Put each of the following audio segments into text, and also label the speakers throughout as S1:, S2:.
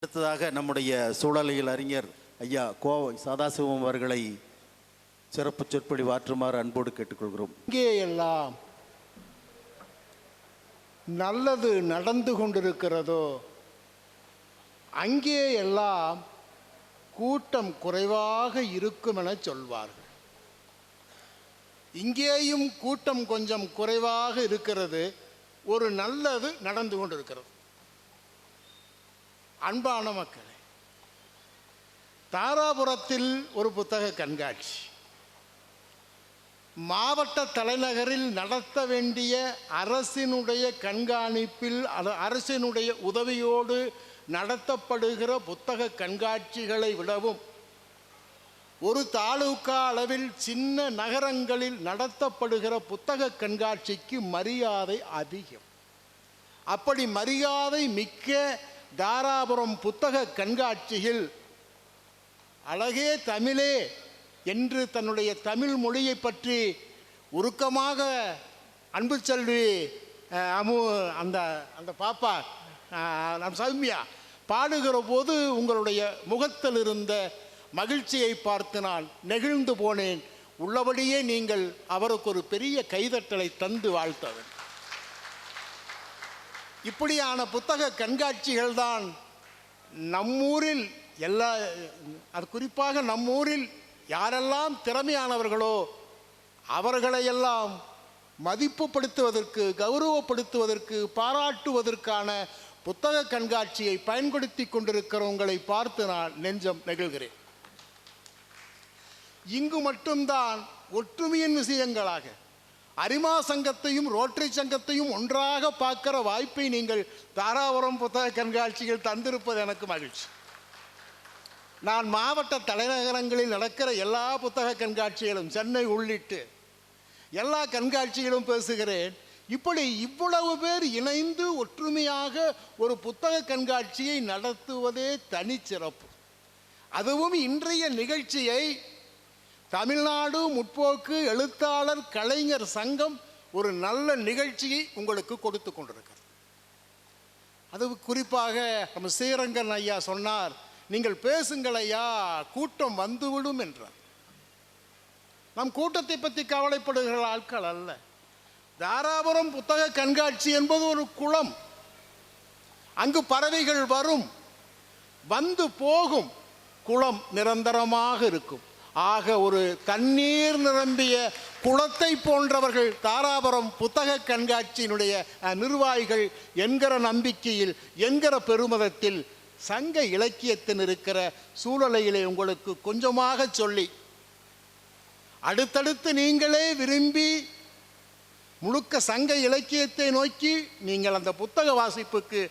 S1: அடுத்ததாக நம்முடைய சூழலியல் அறிஞர் ஐயா கோவை சதாசிவம் அவர்களை சிறப்பு சொற்பொழிவு ஆற்றுமாறு அன்போடு கேட்டுக்கொள்கிறோம்.
S2: இங்கே எல்லாம் நல்லது நடந்து கொண்டிருக்கிறதோ அங்கே எல்லாம் கூட்டம் குறைவாக இருக்கும் என சொல்வார்கள். இங்கேயும் கூட்டம் கொஞ்சம் குறைவாக இருக்கிறது, ஒரு நல்லது நடந்து கொண்டிருக்கிறது. அன்பான மக்களே, தாராபுரத்தில் ஒரு புத்தக கண்காட்சி மாவட்ட தலைநகரில் நடத்த வேண்டிய அரசினுடைய கண்காணிப்பில் அரசினுடைய உதவியோடு நடத்தப்படுகிற புத்தக கண்காட்சிகளை விடவும் ஒரு தாலுகா அளவில் சின்ன நகரங்களில் நடத்தப்படுகிற புத்தக கண்காட்சிக்கு மரியாதை அதிகம். அப்படி மரியாதை மிக்க தாராபுரம் புத்தக கண்காட்சியில் அழகே தமிழே என்று தன்னுடைய தமிழ் மொழியை பற்றி உருக்கமாக அன்பு செல்வி அந்த அந்த பாப்பா நம் சௌமியா பாடுகிற போது உங்களுடைய முகத்தில் இருந்த மகிழ்ச்சியை பார்த்து நான் நெகிழ்ந்து போனேன். உள்ளபடியே நீங்கள் அவருக்கு ஒரு பெரிய கைதட்டலை தந்து வாழ்த்தவர். இப்படியான புத்தக கண்காட்சிகள் தான் நம்மூரில் அது குறிப்பாக நம்மூரில் யாரெல்லாம் திறமையானவர்களோ அவர்களையெல்லாம் மதிப்புப்படுத்துவதற்கு, கௌரவப்படுத்துவதற்கு, பாராட்டுவதற்கான புத்தக கண்காட்சியை பயன்படுத்தி கொண்டிருக்கிறவங்களை பார்த்து நான் நெஞ்சம் நெகிழ்கிறேன். இங்கு மட்டும்தான் ஒற்றுமையின் விஷயங்களாக அரிமா சங்கத்தையும் ரோட்டரி சங்கத்தையும் ஒன்றாக பார்க்கிற வாய்ப்பை நீங்கள் தாராபுரம் புத்தக கண்காட்சிகள் தந்திருப்பது எனக்கு மகிழ்ச்சி. நான் மாவட்ட தலைநகரங்களில் நடக்கிற எல்லா புத்தக கண்காட்சிகளும் சென்னை உள்ளிட்டு எல்லா கண்காட்சிகளும் பேசுகிறேன். இப்படி இவ்வளவு பேர் இணைந்து ஒற்றுமையாக ஒரு புத்தக கண்காட்சியை நடத்துவதே தனிச்சிறப்பு. அதுவும் இன்றைய நிகழ்ச்சியை தமிழ்நாடு முற்போக்கு எழுத்தாளர் கலைஞர் சங்கம் ஒரு நல்ல நிகழ்ச்சியை உங்களுக்கு கொடுத்து கொண்டிருக்கிறது. அது குறிப்பாக நம்ம ஸ்ரீரங்கன் ஐயா சொன்னார், நீங்கள் பேசுங்கள் ஐயா, கூட்டம் வந்துவிடும் என்றார். நம் கூட்டத்தை பற்றி கவலைப்படுகிற ஆட்கள் அல்ல. தாராபுரம் புத்தக கண்காட்சி என்பது ஒரு குளம். அங்கு பறவைகள் வரும், வந்து போகும், குளம் நிரந்தரமாக இருக்கும். ஆக ஒரு தண்ணீர் நிரம்பிய குளத்தை போன்றவர்கள் தாராபுரம் புத்தக கண்காட்சியினுடைய நிர்வாகிகள் என்கிற நம்பிக்கையில், என்கிற பெருமிதத்தில் சங்க இலக்கியத்தின் இருக்கிற சூழலையிலே உங்களுக்கு கொஞ்சமாக சொல்லி அடுத்தடுத்து நீங்களே விரும்பி முழுக்க சங்க இலக்கியத்தை நோக்கி நீங்கள் அந்த புத்தக வாசிப்புக்கு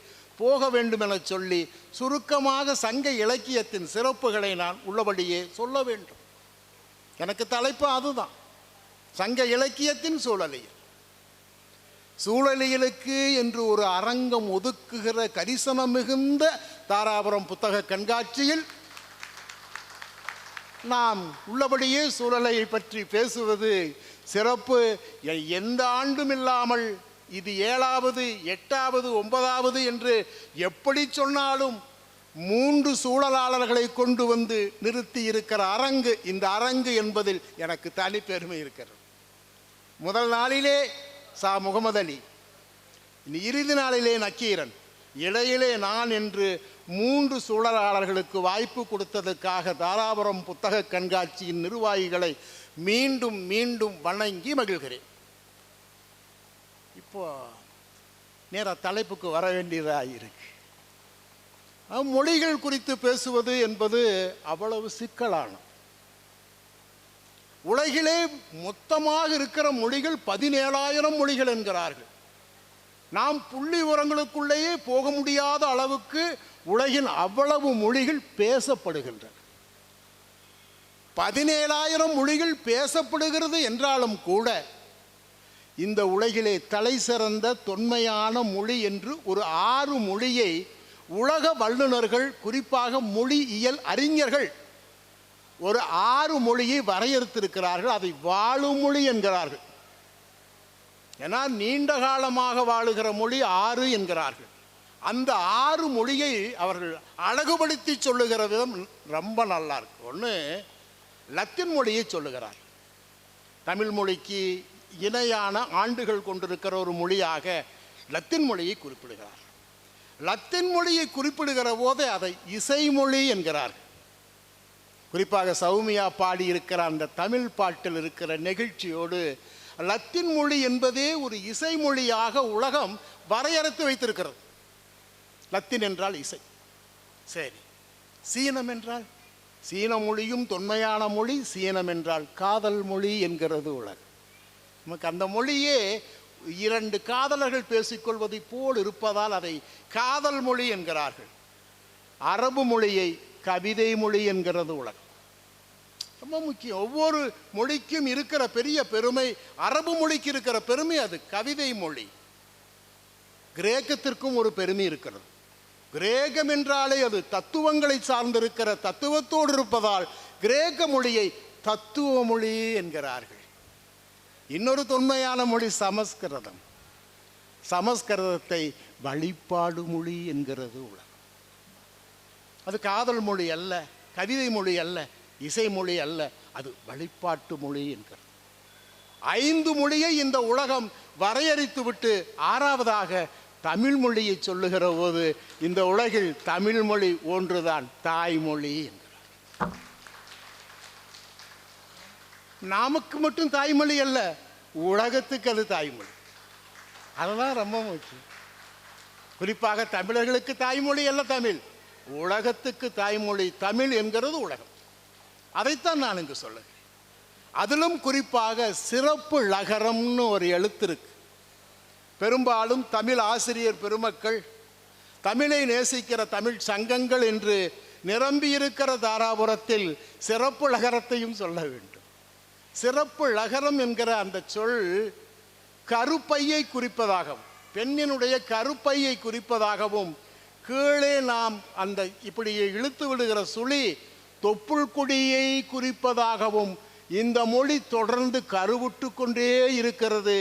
S2: போக வேண்டும் என சொல்லி சுருக்கமாக சங்க இலக்கியத்தின் சிறப்புகளை நான் உள்ளபடியே சொல்ல வேண்டும். எனக்கு தலைப்பு அதுதான், சங்க இலக்கியத்தின் சூழலியல். சூழலியலுக்கு என்று ஒரு அரங்கம் ஒதுக்குகிற கரிசனம் மிகுந்த தாராபுரம் புத்தக கண்காட்சியில் நாம் உள்ளபடியே சூழலை பற்றி பேசுவது சிறப்பு. எந்த ஆண்டும் இல்லாமல் இது 7வது 8வது 9வது என்று எப்படி சொன்னாலும் 3 சூழலாளர்களை கொண்டு வந்து நிறுத்தி இருக்கிற அரங்கு இந்த அரங்கு என்பதில் எனக்கு தனி பெருமை இருக்கிறது. முதல் நாளிலே சா முகமது அலி, இறுதி நாளிலே நக்கீரன், இடையிலே நான் என்று 3 சூழலாளர்களுக்கு வாய்ப்பு கொடுத்ததற்காக தாராபுரம் புத்தக கண்காட்சியின் நிர்வாகிகளை மீண்டும் மீண்டும் வணங்கி மகிழ்கிறேன். இப்போ நேர தலைப்புக்கு வர வேண்டியதாக இருக்கு. மொழிகள் குறித்து பேசுவது என்பது அவ்வளவு சிக்கலான. உலகிலே மொத்தமாக இருக்கிற மொழிகள் 17,000 மொழிகள் என்கிறார்கள். நாம் புள்ளி உரங்களுக்குள்ளேயே போக முடியாத அளவுக்கு உலகின் அவ்வளவு மொழிகள் பேசப்படுகின்றன. 17,000 மொழிகள் பேசப்படுகிறது என்றாலும் கூட இந்த உலகிலே தலை சிறந்த தொன்மையான மொழி என்று ஒரு 6 மொழியை உலக வல்லுநர்கள், குறிப்பாக மொழியியல் அறிஞர்கள் ஒரு 6 மொழியை வரையறுத்திருக்கிறார்கள். அதை வாழும் மொழி என்கிறார்கள். ஏன்னா நீண்ட காலமாக வாழுகிற மொழி 6 என்கிறார்கள். அந்த 6 மொழியை அவர்கள் அழகுபடுத்தி சொல்லுகிற விதம் ரொம்ப நல்லா இருக்கு. ஒன்று, லத்தீன் மொழியை சொல்லுகிறார். தமிழ் மொழிக்கு இணையான ஆண்டுகள் கொண்டிருக்கிற ஒரு மொழியாக லத்தீன் மொழியை குறிப்பிடுகிறார். லத்தீன் மொழியை குறிப்பிடுகிற போது அதை இசைமொழி என்கிறார்கள். குறிப்பாக சௌமியா பாடியிருக்கிற அந்த தமிழ் பாட்டில் இருக்கிற நெகிழ்ச்சியோடு லத்தீன் மொழி என்பதே ஒரு இசைமொழியாக உலகம் வரையறுத்து வைத்திருக்கிறது. லத்தீன் என்றால் இசை. சரி, சீனம் என்றால் சீன மொழியும் தொன்மையான மொழி. சீனம் என்றால் காதல் மொழி என்கிறது உலகம். நமக்கு அந்த மொழியே 2 காதலர்கள் பேசிக்கொள்வதை போல் இருப்பதால் அதை காதல் மொழி என்கிறார்கள். அரபு மொழியை கவிதை மொழி என்கிறது உலகம். ரொம்ப முக்கியம். ஒவ்வொரு மொழிக்கும் இருக்கிற பெரிய பெருமை, அரபு மொழிக்கு இருக்கிற பெருமை அது கவிதை மொழி. கிரேக்கத்திற்கும் ஒரு பெருமை இருக்கிறது. கிரேக்கம் என்றாலே அது தத்துவங்களை சார்ந்திருக்கிற தத்துவத்தோடு இருப்பதால் கிரேக்க மொழியை தத்துவ மொழி என்கிறார்கள். இன்னொரு தொன்மையான மொழி சமஸ்கிருதம். சமஸ்கிருதத்தை வழிபாடு மொழி என்கிறது உலகம். அது காதல் மொழி அல்ல, கவிதை மொழி அல்ல, இசை மொழி அல்ல, அது வழிபாட்டு மொழி என்கிறது. 5 மொழியை இந்த உலகம் வரையறுத்து விட்டு 6வதாக தமிழ் மொழியை சொல்லுகிற போது இந்த உலகில் தமிழ் மொழி ஒன்றுதான் தாய்மொழி என்கிறார். நமக்கு மட்டும் தாய்மொழி அல்ல, உலகத்துக்கு அது தாய்மொழி. அதெல்லாம் ரொம்ப முக்கியம். குறிப்பாக தமிழர்களுக்கு தாய்மொழி அல்ல தமிழ், உலகத்துக்கு தாய்மொழி தமிழ் என்கிறது உலகம். அதைத்தான் நான் இங்கு சொல்லுகிறேன். அதிலும் குறிப்பாக சிறப்பு லகரம்னு ஒரு எழுத்து இருக்கு. பெரும்பாலும் தமிழ் ஆசிரியர் பெருமக்கள், தமிழை நேசிக்கிற தமிழ் சங்கங்கள் என்று நிரம்பியிருக்கிற தாராபுரத்தில் சிறப்பு லகரத்தையும் சொல்ல வேண்டும். சிறப்பு லகரம் என்கிற அந்த சொல் கருப்பையை குறிப்பதாகவும், பெண்ணினுடைய கருப்பையை குறிப்பதாகவும், கீழே நாம் அந்த இப்படி இழுத்து விடுகிற சுழி தொப்புள் கொடியை குறிப்பதாகவும், இந்த மொழி தொடர்ந்து கருவுட்டு கொண்டே இருக்கிறது,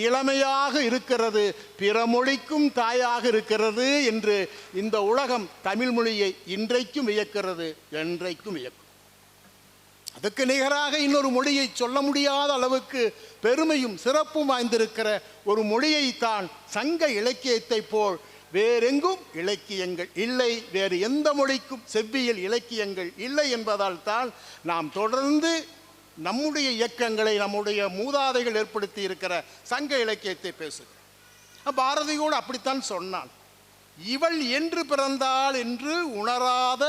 S2: இளமையாக இருக்கிறது, பிற மொழிக்கும் தாயாக இருக்கிறது என்று இந்த உலகம் தமிழ் மொழியை இன்றைக்கும் வியக்கிறது, என்றைக்கும் வியக்கும். அதுக்கு நிகராக இன்னொரு மொழியை சொல்ல முடியாத அளவுக்கு பெருமையும் சிறப்பும் வாய்ந்திருக்கிற ஒரு மொழியைத்தான் சங்க இலக்கியத்தை போல் வேறெங்கும் இலக்கியங்கள் இல்லை, வேறு எந்த மொழிக்கும் செவ்வியல் இலக்கியங்கள் இல்லை என்பதால் தான் நாம் தொடர்ந்து நம்முடைய இயக்கங்களை, நம்முடைய மூதாதைகள் ஏற்படுத்தி இருக்கிற சங்க இலக்கியத்தை பேசுகிறோம். பாரதியோடு அப்படித்தான் சொன்னான். இவள் என்று பிறந்தாள் என்று உணராத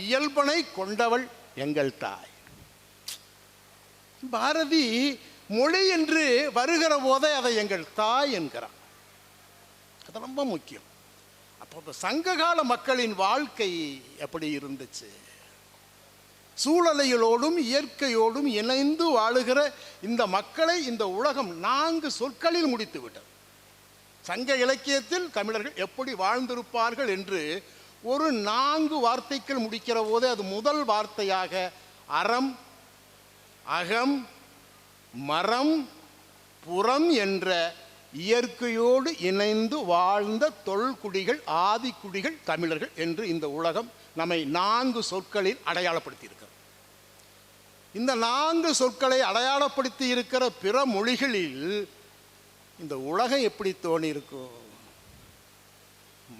S2: இயல்பனை கொண்டவள் எங்கள் தாய். பாரதி மொழி என்று வருகிற போதே அதை எங்கள் தாய் என்கிறான். அது ரொம்ப முக்கியம். அப்போ சங்ககால மக்களின் வாழ்க்கை எப்படி இருந்துச்சு? சூழலையோடும் இயற்கையோடும் இணைந்து வாழுகிற இந்த மக்களை இந்த உலகம் 4 சொற்களில் முடித்து விட்டது. சங்க இலக்கியத்தில் தமிழர்கள் எப்படி வாழ்ந்திருப்பார்கள் என்று ஒரு 4 வார்த்தைகள் முடிக்கிற போதே அது முதல் வார்த்தையாக அறம், அகம், மரம், புறம் என்ற இயற்கையோடு இணைந்து வாழ்ந்த தொல்குடிகள், ஆதிக்குடிகள் தமிழர்கள் என்று இந்த உலகம் நம்மை 4 சொற்களில் அடையாளப்படுத்தி இருக்கிறது. இந்த 4 சொற்களை அடையாளப்படுத்தி இருக்கிற பிற மொழிகளில் இந்த உலகம் எப்படி தோணி இருக்கும்?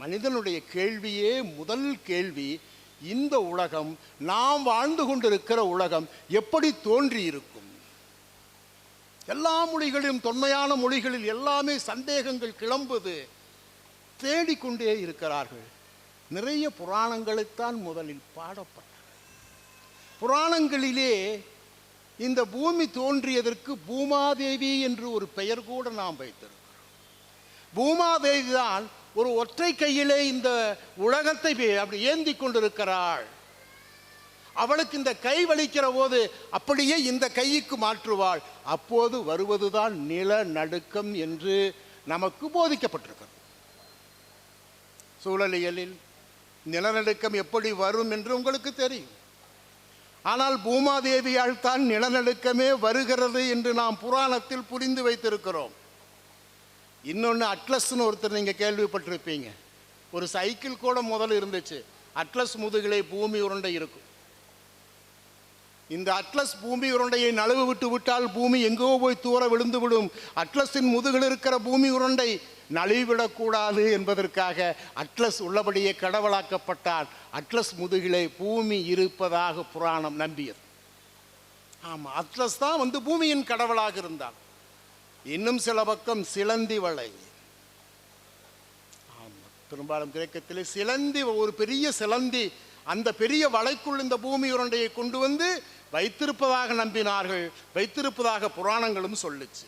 S2: மனிதனுடைய கேள்வியே முதல் கேள்வி, இந்த உலகம், நாம் வாழ்ந்து கொண்டிருக்கிற உலகம் எப்படி தோன்றி இருக்கும்? எல்லா மொழிகளிலும், தொன்மையான மொழிகளில் எல்லாமே சந்தேகங்கள் கிளம்புது. தேடிக்கொண்டே இருக்கிறார்கள். நிறைய புராணங்களைத்தான் முதலில் பாடப்பட்டது. புராணங்களிலே இந்த பூமி தோன்றியதற்கு பூமாதேவி என்று ஒரு பெயர் கூட நாம் வைத்திருக்கிறோம். பூமாதேவி தான் ஒரு ஒற்றை கையிலே இந்த உலகத்தை அப்படி ஏந்தி கொண்டிருக்கிறாள். அவளுக்கு இந்த கை வலிக்கிற போது அப்படியே இந்த கைக்கு மாற்றுவாள். அப்போது வருவதுதான் நிலநடுக்கம் என்று நமக்கு போதிக்கப்பட்டிருக்கிறது. சூழலியலில் நிலநடுக்கம் எப்படி வரும் என்று உங்களுக்கு தெரியும். ஆனால் பூமாதேவியால் தான் நிலநடுக்கமே வருகிறது என்று நாம் புராணத்தில் புரிந்து வைத்திருக்கிறோம். இன்னொன்று, அட்லஸ்ன்னு ஒருத்தர் நீங்கள் கேள்விப்பட்டிருப்பீங்க. ஒரு சைக்கிள் கூட முதல்ல இருந்துச்சு. அட்லஸ் முதுகிலே பூமி உருண்டை இருக்கும். இந்த அட்லஸ் பூமி உருண்டையை நழுவு விட்டு விட்டால் பூமி எங்கோ போய் தூர விழுந்து விடும். அட்லஸின் முதுகில் இருக்கிற பூமி உருண்டை நழுவிவிடக்கூடாது என்பதற்காக அட்லஸ் உள்ளபடியே கடவுளாக்கப்பட்டால் அட்லஸ் முதுகிலே பூமி இருப்பதாக புராணம் நம்பியது. ஆமாம், அட்லஸ் தான் பூமியின் கடவுளாக இருந்தான். இன்னும் சில பக்கம் சிலந்தி வளை. ஆமாம், பெரும்பாலும் கிரேக்கத்திலே சிலந்தி, ஒரு பெரிய சிலந்தி அந்த பெரிய வலைக்குள் இந்த பூமி உருண்டையை கொண்டு வந்து வைத்திருப்பதாக நம்பினார்கள், வைத்திருப்பதாக புராணங்களும் சொல்லுச்சு.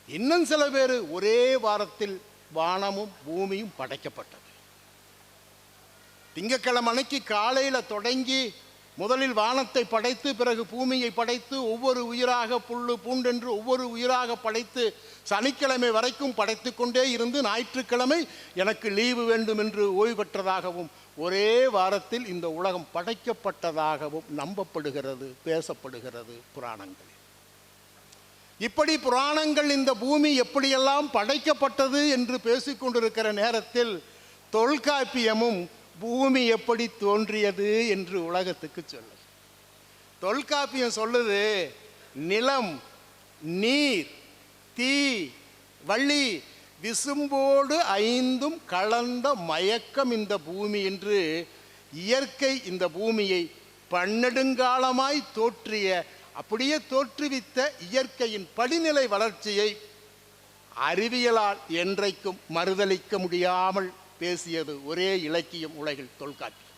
S2: இன்னும் சில பேர் ஒரே வாரத்தில் வானமும் பூமியும் படைக்கப்பட்டது. திங்கட்கிழமை அன்னைக்கு காலையில் தொடங்கி முதலில் வானத்தை படைத்து பிறகு பூமியை படைத்து ஒவ்வொரு உயிராக புல்லு பூண்டென்று ஒவ்வொரு உயிராக படைத்து சனிக்கிழமை வரைக்கும் படைத்து கொண்டே இருந்து ஞாயிற்றுக்கிழமை எனக்கு லீவு வேண்டும் என்று ஓய்வு பெற்றதாகவும் ஒரே வாரத்தில் இந்த உலகம் படைக்கப்பட்டதாகவும் நம்பப்படுகிறது, பேசப்படுகிறது புராணங்களில். இப்படி புராணங்கள் இந்த பூமி எப்படியெல்லாம் படைக்கப்பட்டது என்று பேசிக்கொண்டிருக்கிற நேரத்தில் தொல்காப்பியமும் பூமி எப்படி தோன்றியது என்று உலகத்துக்கு சொல்லுது. தொல்காப்பியம் சொல்லுது, நிலம், நீர், தீ, வள்ளி, விசும்போடு ஐந்தும் கலந்த மயக்கம் இந்த பூமி என்று இயற்கை இந்த பூமியை பன்னெடுங்காலமாய் தோற்றிய, அப்படியே தோற்றுவித்த இயற்கையின் படிநிலை வளர்ச்சியை அறிவியலால் என்றைக்கும் மறுதலிக்க முடியாமல் பேசியது ஒரே இலக்கியம் உலகில் தொல்காப்பியம்.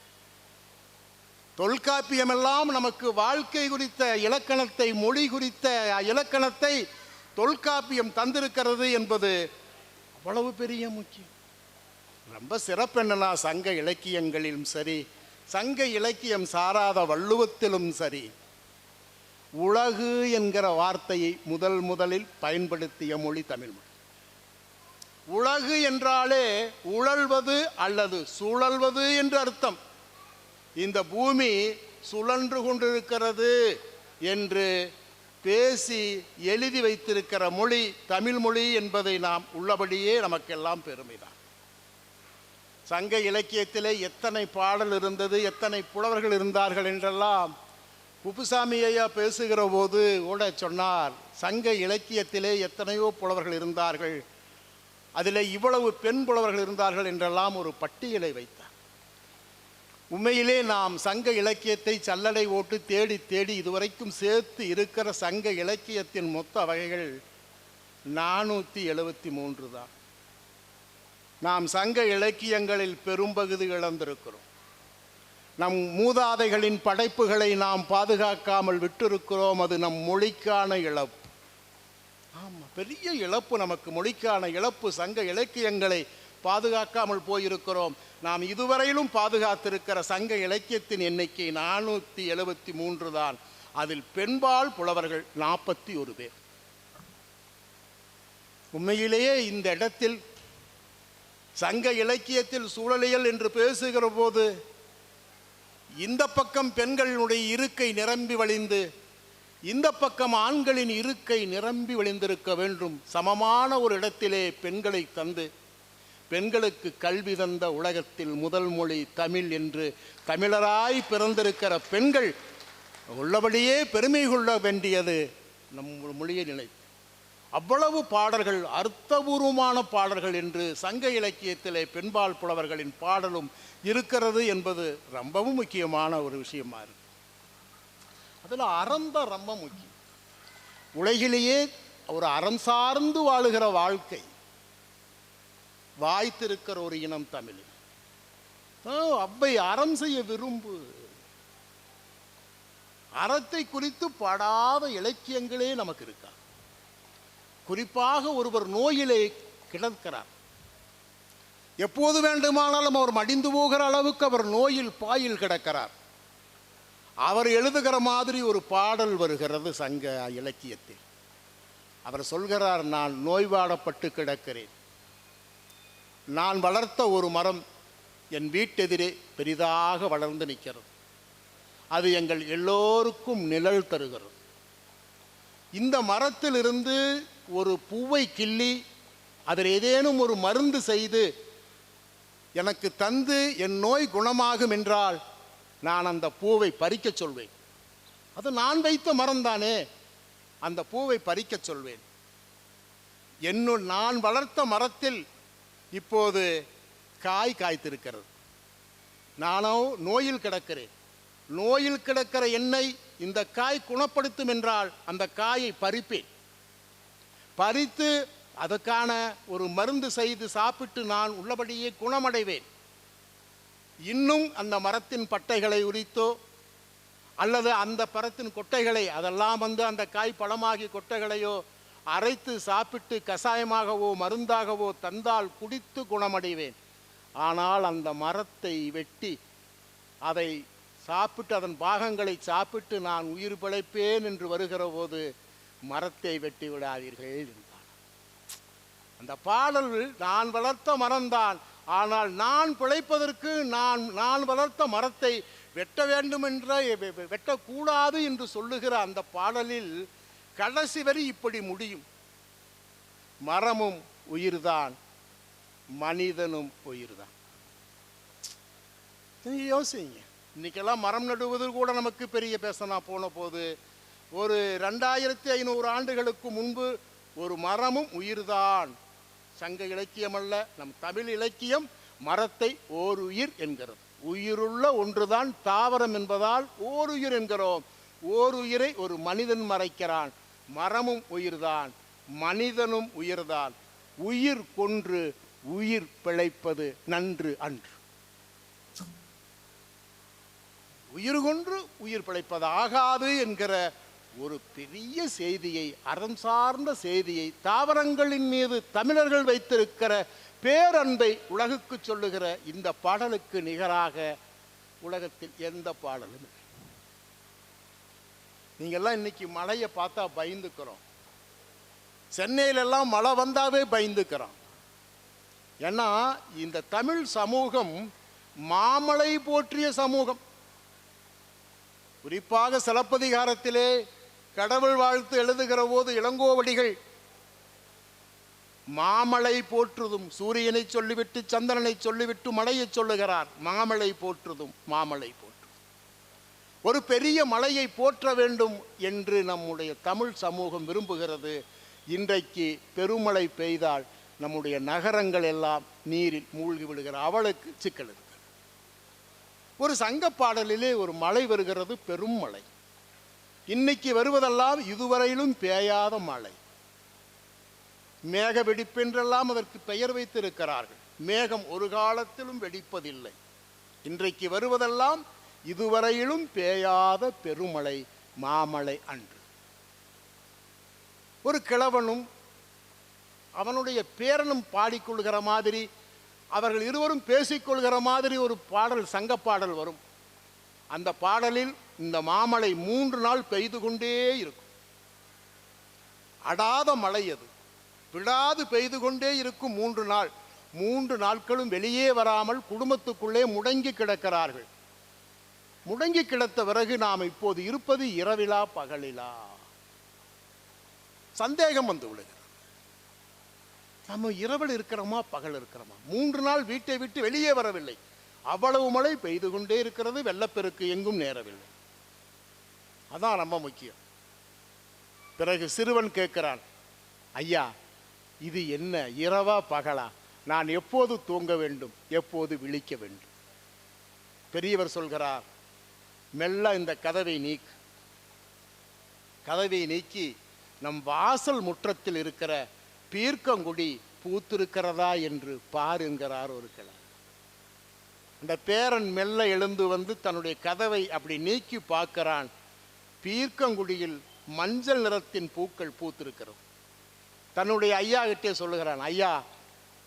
S2: தொல்காப்பியமெல்லாம் நமக்கு வாழ்க்கை குறித்த இலக்கணத்தை, மொழி குறித்த இலக்கணத்தை தொல்காப்பியம் தந்திருக்கிறது என்பது அவ்வளவு பெரிய முக்கியம். ரொம்ப சிறப்பு என்னன்னா, சங்க இலக்கியங்களிலும் சரி, சங்க இலக்கியம் சாராத வள்ளுவத்திலும் சரி, உலகு என்கிற வார்த்தையை முதலில் பயன்படுத்திய மொழி தமிழ் மொழி. உலகு என்றாலே உழல்வது அல்லது சுழல்வது என்று அர்த்தம். இந்த பூமி சுழன்று கொண்டிருக்கிறது என்று பேசி எழுதி வைத்திருக்கிற மொழி தமிழ் மொழி என்பதை நாம் உள்ளபடியே நமக்கெல்லாம் பெருமைதான். சங்க இலக்கியத்திலே எத்தனை பாடல் இருந்தது, எத்தனை புலவர்கள் இருந்தார்கள் என்றெல்லாம் குப்புசாமி ஐயா பேசுகிற போது கூட சொன்னார். சங்க இலக்கியத்திலே எத்தனையோ புலவர்கள் இருந்தார்கள், அதில் இவ்வளவு பெண் புலவர்கள் இருந்தார்கள் என்றெல்லாம் ஒரு பட்டியலை வைத்தார். உண்மையிலே நாம் சங்க இலக்கியத்தை சல்லடை ஓட்டு தேடி தேடி இதுவரைக்கும் சேர்த்து இருக்கிற சங்க இலக்கியத்தின் மொத்த வகைகள் 473 தான். நாம் சங்க இலக்கியங்களில் பெரும்பகுதி இழந்திருக்கிறோம். நம் மூதாதைகளின் படைப்புகளை நாம் பாதுகாக்காமல் விட்டிருக்கிறோம். அது நம் மொழிக்கான இழப்பு. ஆமாம், பெரிய இழப்பு நமக்கு, மொழிக்கான இழப்பு. சங்க இலக்கியங்களை பாதுகாக்காமல் போயிருக்கிறோம். நாம் இதுவரையிலும் பாதுகாத்திருக்கிற சங்க இலக்கியத்தின் எண்ணிக்கை 473 தான். அதில் பெண்பால் புலவர்கள் 41 பேர். உண்மையிலேயே இந்த இடத்தில் சங்க இலக்கியத்தில் சூழலியல் என்று பேசுகிற போது இந்த பக்கம் பெண்களினுடைய இருக்கை நிரம்பி வழிந்து, இந்த பக்கம் ஆண்களின் இருக்கை நிரம்பி வழிந்திருக்க வேண்டும். சமமான ஒரு இடத்திலே பெண்களை தந்து, பெண்களுக்கு கல்வி தந்த உலகத்தில் முதல் மொழி தமிழ் என்று தமிழராய் பிறந்திருக்கிற பெண்கள் உள்ளபடியே பெருமை கொள்ள வேண்டியது நம் மொழியை நினைத்து. அவ்வளவு பாடல்கள், அர்த்தபூர்வமான பாடல்கள் என்று சங்க இலக்கியத்திலே பெண்பால் புலவர்களின் பாடலும் இருக்கிறது என்பது ரொம்பவும் முக்கியமான ஒரு விஷயமா இருக்கு. அதில் அறம்தான் ரொம்ப முக்கியம். உலகிலேயே ஒரு அறம் சார்ந்து வாழுகிற வாழ்க்கை வாய்த்திருக்கிற ஒரு இனம் தமிழ். அவ்வை அறம் செய்ய விரும்பு. அறத்தை குறித்து பாடாத இலக்கியங்களே நமக்கு இருக்கா. குறிப்பாக ஒருவர் நோயிலே கிடக்கிறார், எப்போது வேண்டுமானாலும் அவர் மடிந்து போகிற அளவுக்கு அவர் நோயில் பாயில் கிடக்கிறார். அவர் எழுதுகிற மாதிரி ஒரு பாடல் வருகிறது சங்க இலக்கியத்தில். அவர் சொல்கிறார், நான் நோய்வாடப்பட்டு கிடக்கிறேன். நான் வளர்த்த ஒரு மரம் என் வீட்டெதிரே பெரிதாக வளர்ந்து நிற்கிறது. அது எங்கள் எல்லோருக்கும் நிழல் தருகிறது. இந்த மரத்திலிருந்து ஒரு பூவை கிள்ளி அதில் ஏதேனும் ஒரு மருந்து செய்து எனக்கு தந்து என் நோய் குணமாகும் என்றால் நான் அந்த பூவை பறிக்கச் சொல்வேன். அது நான் வைத்த மரம்தானே, அந்த பூவை பறிக்கச் சொல்வேன். நான் வளர்த்த மரத்தில் இப்போது காய் காய்த்திருக்கிறது. நானோ நோயில் கிடக்கிறேன். நோயில் கிடக்கிற என்னை இந்த காய் குணப்படுத்தும் என்றால் அந்த காயை பறிப்பேன். பறித்து அதுக்கான ஒரு மருந்து செய்து சாப்பிட்டு நான் உள்ளபடியே குணமடைவேன். இன்னும் அந்த மரத்தின் பட்டைகளை உரித்தோ அல்லது அந்த மரத்தின் கொட்டைகளை அதெல்லாம் அந்த காய் பழமாகி கொட்டைகளையோ அரைத்து சாப்பிட்டு கசாயமாகவோ மருந்தாகவோ தந்தால் குடித்து குணமடைவேன். ஆனால் அந்த மரத்தை வெட்டி அதை சாப்பிட்டு அதன் பாகங்களை சாப்பிட்டு நான் உயிர் பிழைப்பேன் என்று வருகிற போது மரத்தை வெட்டி விடாதீர்கள் என்றார். அந்த பாடல் நான் வளர்த்த மரம்தான், ஆனால் நான் பிழைப்பதற்கு நான் வளர்த்த மரத்தை வெட்ட வேண்டும் என்ற வெட்டக்கூடாது என்று சொல்லுகிற அந்த பாடலில் கடைசி வரி இப்படி முடியும்: மரமும் உயிர்தான், மனிதனும் உயிர்தான். யோசிங்க, இன்னைக்கெல்லாம் மரம் நடுவது கூட நமக்கு பெரிய பேசனா போன போது, ஒரு 2500 ஆண்டுகளுக்கு முன்பு ஒரு மரமும் உயிர்தான். சங்க இலக்கியம் அல்ல, நம் தமிழ் இலக்கியம் மரத்தை ஓர் உயிர் என்கிறது. உயிருள்ள ஒன்றுதான் தாவரம் என்பதால் ஓர் உயிர் என்கிறோம். ஓர் உயிரை ஒரு மனிதன் மறைக்கிறான். மரமும் உயிர்தான், மனிதனும் உயிர்தான். உயிர் கொன்று உயிர் பிழைப்பது நன்று அன்று. உயிர் கொன்று உயிர் பிழைப்பது ஆகாது என்கிற ஒரு பெரிய செய்தியை, அறம் சார்ந்த செய்தியை, தாவரங்களின் மீது தமிழர்கள் வைத்திருக்கிற பேரன்பை உலகுக்கு சொல்லுகிற இந்த பாடலுக்கு நிகராக உலகத்தில் எந்த பாடலும் இல்லை. நீங்கெல்லாம் இன்னைக்கு மழையை பார்த்தா பயந்துக்கிறோம். சென்னையிலெல்லாம் மழை வந்தாவே பயந்துக்கிறோம். ஏன்னா இந்த தமிழ் சமூகம் மாமலை போற்றிய சமூகம். குறிப்பாக சிலப்பதிகாரத்திலே கடவுள் வாழ்த்து எழுதுகிற போது இளங்கோவடிகள் மாமலை போற்றுதும், சூரியனை சொல்லிவிட்டு சந்திரனை சொல்லிவிட்டு மலையை சொல்லுகிறார். மாமலை போற்றுதும், மாமலை போற்றுதும். ஒரு பெரிய மலையை போற்ற வேண்டும் என்று நம்முடைய தமிழ் சமூகம் விரும்புகிறது. இன்றைக்கு பெருமழை பெய்தால் நம்முடைய நகரங்கள் எல்லாம் நீரில் மூழ்கி விடுகிற அவளுக்கு சிக்கல் இருக்கு. ஒரு சங்க பாடலிலே ஒரு மழை வருகிறது, பெரும் மழை. இன்னைக்கு வருவதெல்லாம் இதுவரையிலும் பெய்யாத மழை. மேக வெடிப்பென்றெல்லாம் அதற்கு பெயர் வைத்திருக்கிறார்கள். மேகம் ஒரு காலத்திலும் வெடிப்பதில்லை. இன்றைக்கு வருவதெல்லாம் இதுவரையிலும் பெய்யாத பெருமழை, மாமழை அன்று. ஒரு கிழவனும் அவனுடைய பேரனும் பாடிக்கொள்கிற மாதிரி, அவர்கள் இருவரும் பேசிக்கொள்கிற மாதிரி ஒரு பாடல், சங்க பாடல் வரும். அந்த பாடலில் இந்த மாமழை 3 நாள் பெய்து கொண்டே இருக்கும். அடாத மழை, அது விடாது பெய்து கொண்டே இருக்கும் 3 நாள். 3 நாட்களும் வெளியே வராமல் குடும்பத்துக்குள்ளே முடங்கி கிடக்கிறார்கள். முடங்கி கிடத்த பிறகு நாம் இப்போது இருப்பது இரவிலா பகலிலா சந்தேகம் வந்து விடுகிறது. நம்ம இரவில் இருக்கிறோமா பகல் இருக்கிறோமா? 3 நாள் வீட்டை விட்டு வெளியே வரவில்லை. அவ்வளவு மழை பெய்து கொண்டே இருக்கிறது. வெள்ளப்பெருக்கு எங்கும் நேரவில்லை. அதான் ரொம்ப முக்கியம். பிறகு சிறுவன் கேட்கிறான், ஐயா இது என்ன, இரவா பகலா? நான் எப்போது தூங்க வேண்டும், எப்போது விழிக்க வேண்டும்? பெரியவர் சொல்கிறார், மெல்ல இந்த கதவை நீக்கு. கதவை நீக்கி நம் வாசல் முற்றத்தில் இருக்கிற பீர்க்கங்குடி பூத்திருக்கிறதா என்று பாருங்கிறார் ஒரு கிழவர். அந்த பேரன் மெல்ல எழுந்து வந்து தன்னுடைய கதவை அப்படி நீக்கி பார்க்கிறான். பீர்க்கங்குடியில் மஞ்சள் நிறத்தின் பூக்கள் பூத்திருக்கிறது. தன்னுடைய ஐயா கிட்டே சொல்லுகிறான், ஐயா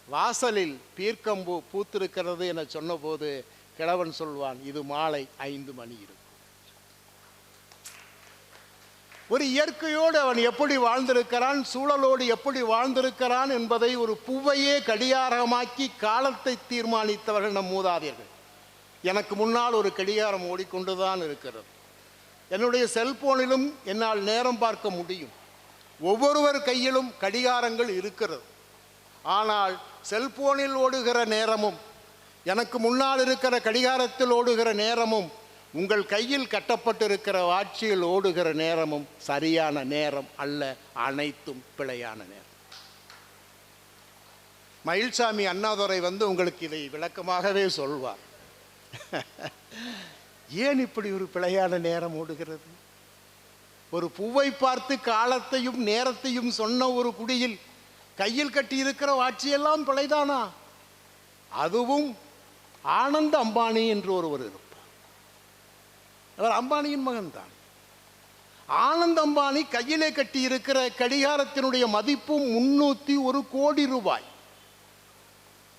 S2: வாசலில் பீர்க்கம்பூ பூத்திருக்கிறது என சொன்னபோது கிழவன் சொல்வான், இது மாலை 5 மணி இருக்கும். ஒரு இயற்கையோடு அவன் எப்படி வாழ்ந்திருக்கிறான், சூழலோடு எப்படி வாழ்ந்திருக்கிறான் என்பதை ஒரு பூவையே கடிகாரமாக்கி காலத்தை தீர்மானித்தவர்கள் நம் மூதாதையர்கள். எனக்கு முன்னால் ஒரு கடிகாரம் ஓடிக்கொண்டுதான் இருக்கிறது. என்னுடைய செல்போனிலும் என்னால் நேரம் பார்க்க முடியும். ஒவ்வொருவர் கையிலும் கடிகாரங்கள் இருக்கிறது. ஆனால் செல்போனில் ஓடுகிற நேரமும் எனக்கு முன்னால் இருக்கிற கடிகாரத்தில் ஓடுகிற நேரமும் உங்கள் கையில் கட்டப்பட்டிருக்கிற வாட்சியில் ஓடுகிற நேரமும் சரியான நேரம் அல்ல, அனைத்தும் பிழையான நேரம். மயில்சாமி அண்ணாதுரை உங்களுக்கு இதை விளக்கமாகவே சொல்வார். ஏன் இப்படி ஒரு பிழையான நேரம் ஓடுகிறது? ஒரு பூவை பார்த்து காலத்தையும் நேரத்தையும் சொன்ன ஒரு குடியில் கையில் கட்டியிருக்கிற வாட்சியெல்லாம் பிழைதானா? அதுவும் ஆனந்த் அம்பானி என்று ஒருவர் இருப்பார். அவர் அம்பானியின் மகன்தான். ஆனந்த் அம்பானி கையிலே கட்டியிருக்கிற கடிகாரத்தினுடைய மதிப்பு 301 கோடி ரூபாய்.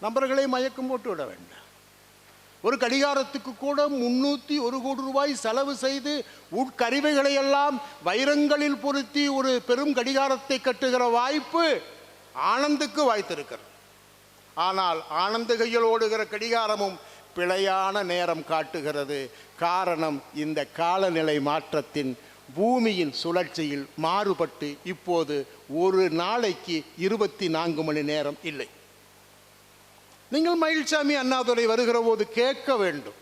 S2: நபர்களை மயக்கம் போட்டு விட வேண்டாம். ஒரு கடிகாரத்துக்கு கூட 301 கோடி ரூபாய் செலவு செய்து உட்கருவிகளை எல்லாம் வைரங்களில் பொருத்தி ஒரு பெரும் கடிகாரத்தை கட்டுகிற வாய்ப்பு ஆனந்துக்கு வாய்த்திருக்கிறது. ஆனால் ஆனந்த கையில் ஓடுகிற கடிகாரமும் பிழையான நேரம் காட்டுகிறது. காரணம், இந்த காலநிலை மாற்றத்தின் பூமியின் சுழற்சியில் மாறுபட்டு இப்போது ஒரு நாளைக்கு 24 மணி நேரம் இல்லை. நீங்கள் மயில்சாமி அண்ணாதுரை வருகிற போது கேட்க வேண்டும்,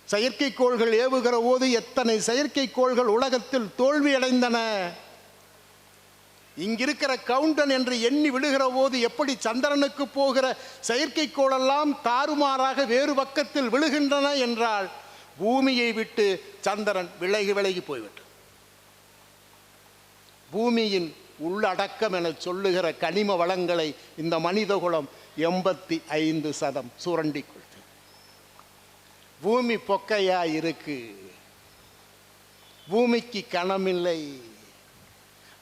S2: செயற்கைக்கோள்கள் ஏவுகிற போது எத்தனை செயற்கைக்கோள்கள் உலகத்தில் தோல்வியடைந்தன? இங்கிருக்கிற கவுண்டன் என்று எண்ணி விடுகிற போது எப்படி சந்திரனுக்கு போகிற செயற்கைக்கோளெல்லாம் தாறுமாறாக வேறு பக்கத்தில் விழுகின்றன என்றால் பூமியை விட்டு சந்திரன் விலகி போய்விட்டு பூமியின் உள்ளடக்கம் என சொல்லுகிற கனிம வளங்களை இந்த மனிதகுலம் 85% சுரண்டி கொள்ளுது. பூமி பொக்கையா இருக்கு, பூமிக்கு கணமில்லை.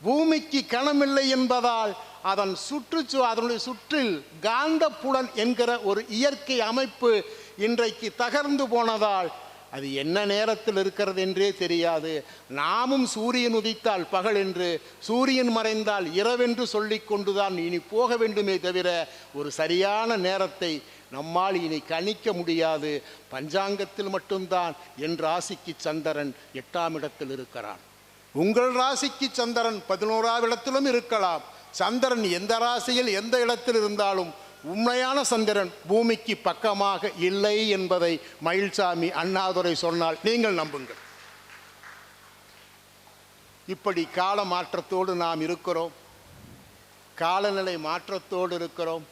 S2: பூமிக்கு கணமில்லை என்பதால் அதனுடைய சுற்றில் காந்தப்புலன் என்கிற ஒரு இயற்கை அமைப்பு இன்றைக்கு தகர்ந்து போனதால் அது என்ன நேரத்தில் இருக்கிறது என்றே தெரியாது. நாமும் சூரியன் உதித்தால் பகல் என்று, சூரியன் மறைந்தால் இரவென்று சொல்லிக் கொண்டுதான் இனி போக வேண்டுமே தவிர ஒரு சரியான நேரத்தை நம்மால் இனி கணிக்க முடியாது. பஞ்சாங்கத்தில் மட்டும்தான் என் ராசிக்கு சந்திரன் 8ஆம் இடத்தில் இருக்கிறான். உங்கள் ராசிக்கு சந்திரன் 11ஆம் இடத்திலும் இருக்கலாம். சந்திரன் எந்த ராசியில் எந்த இடத்தில் இருந்தாலும் உண்மையான சந்திரன் பூமிக்கு பக்கமாக இல்லை என்பதை மயில்சாமி அண்ணாதுரை சொன்னால் நீங்கள் நம்புங்கள். இப்படி கால மாற்றத்தோடு நாம் இருக்கிறோம், காலநிலை மாற்றத்தோடு இருக்கிறோம்.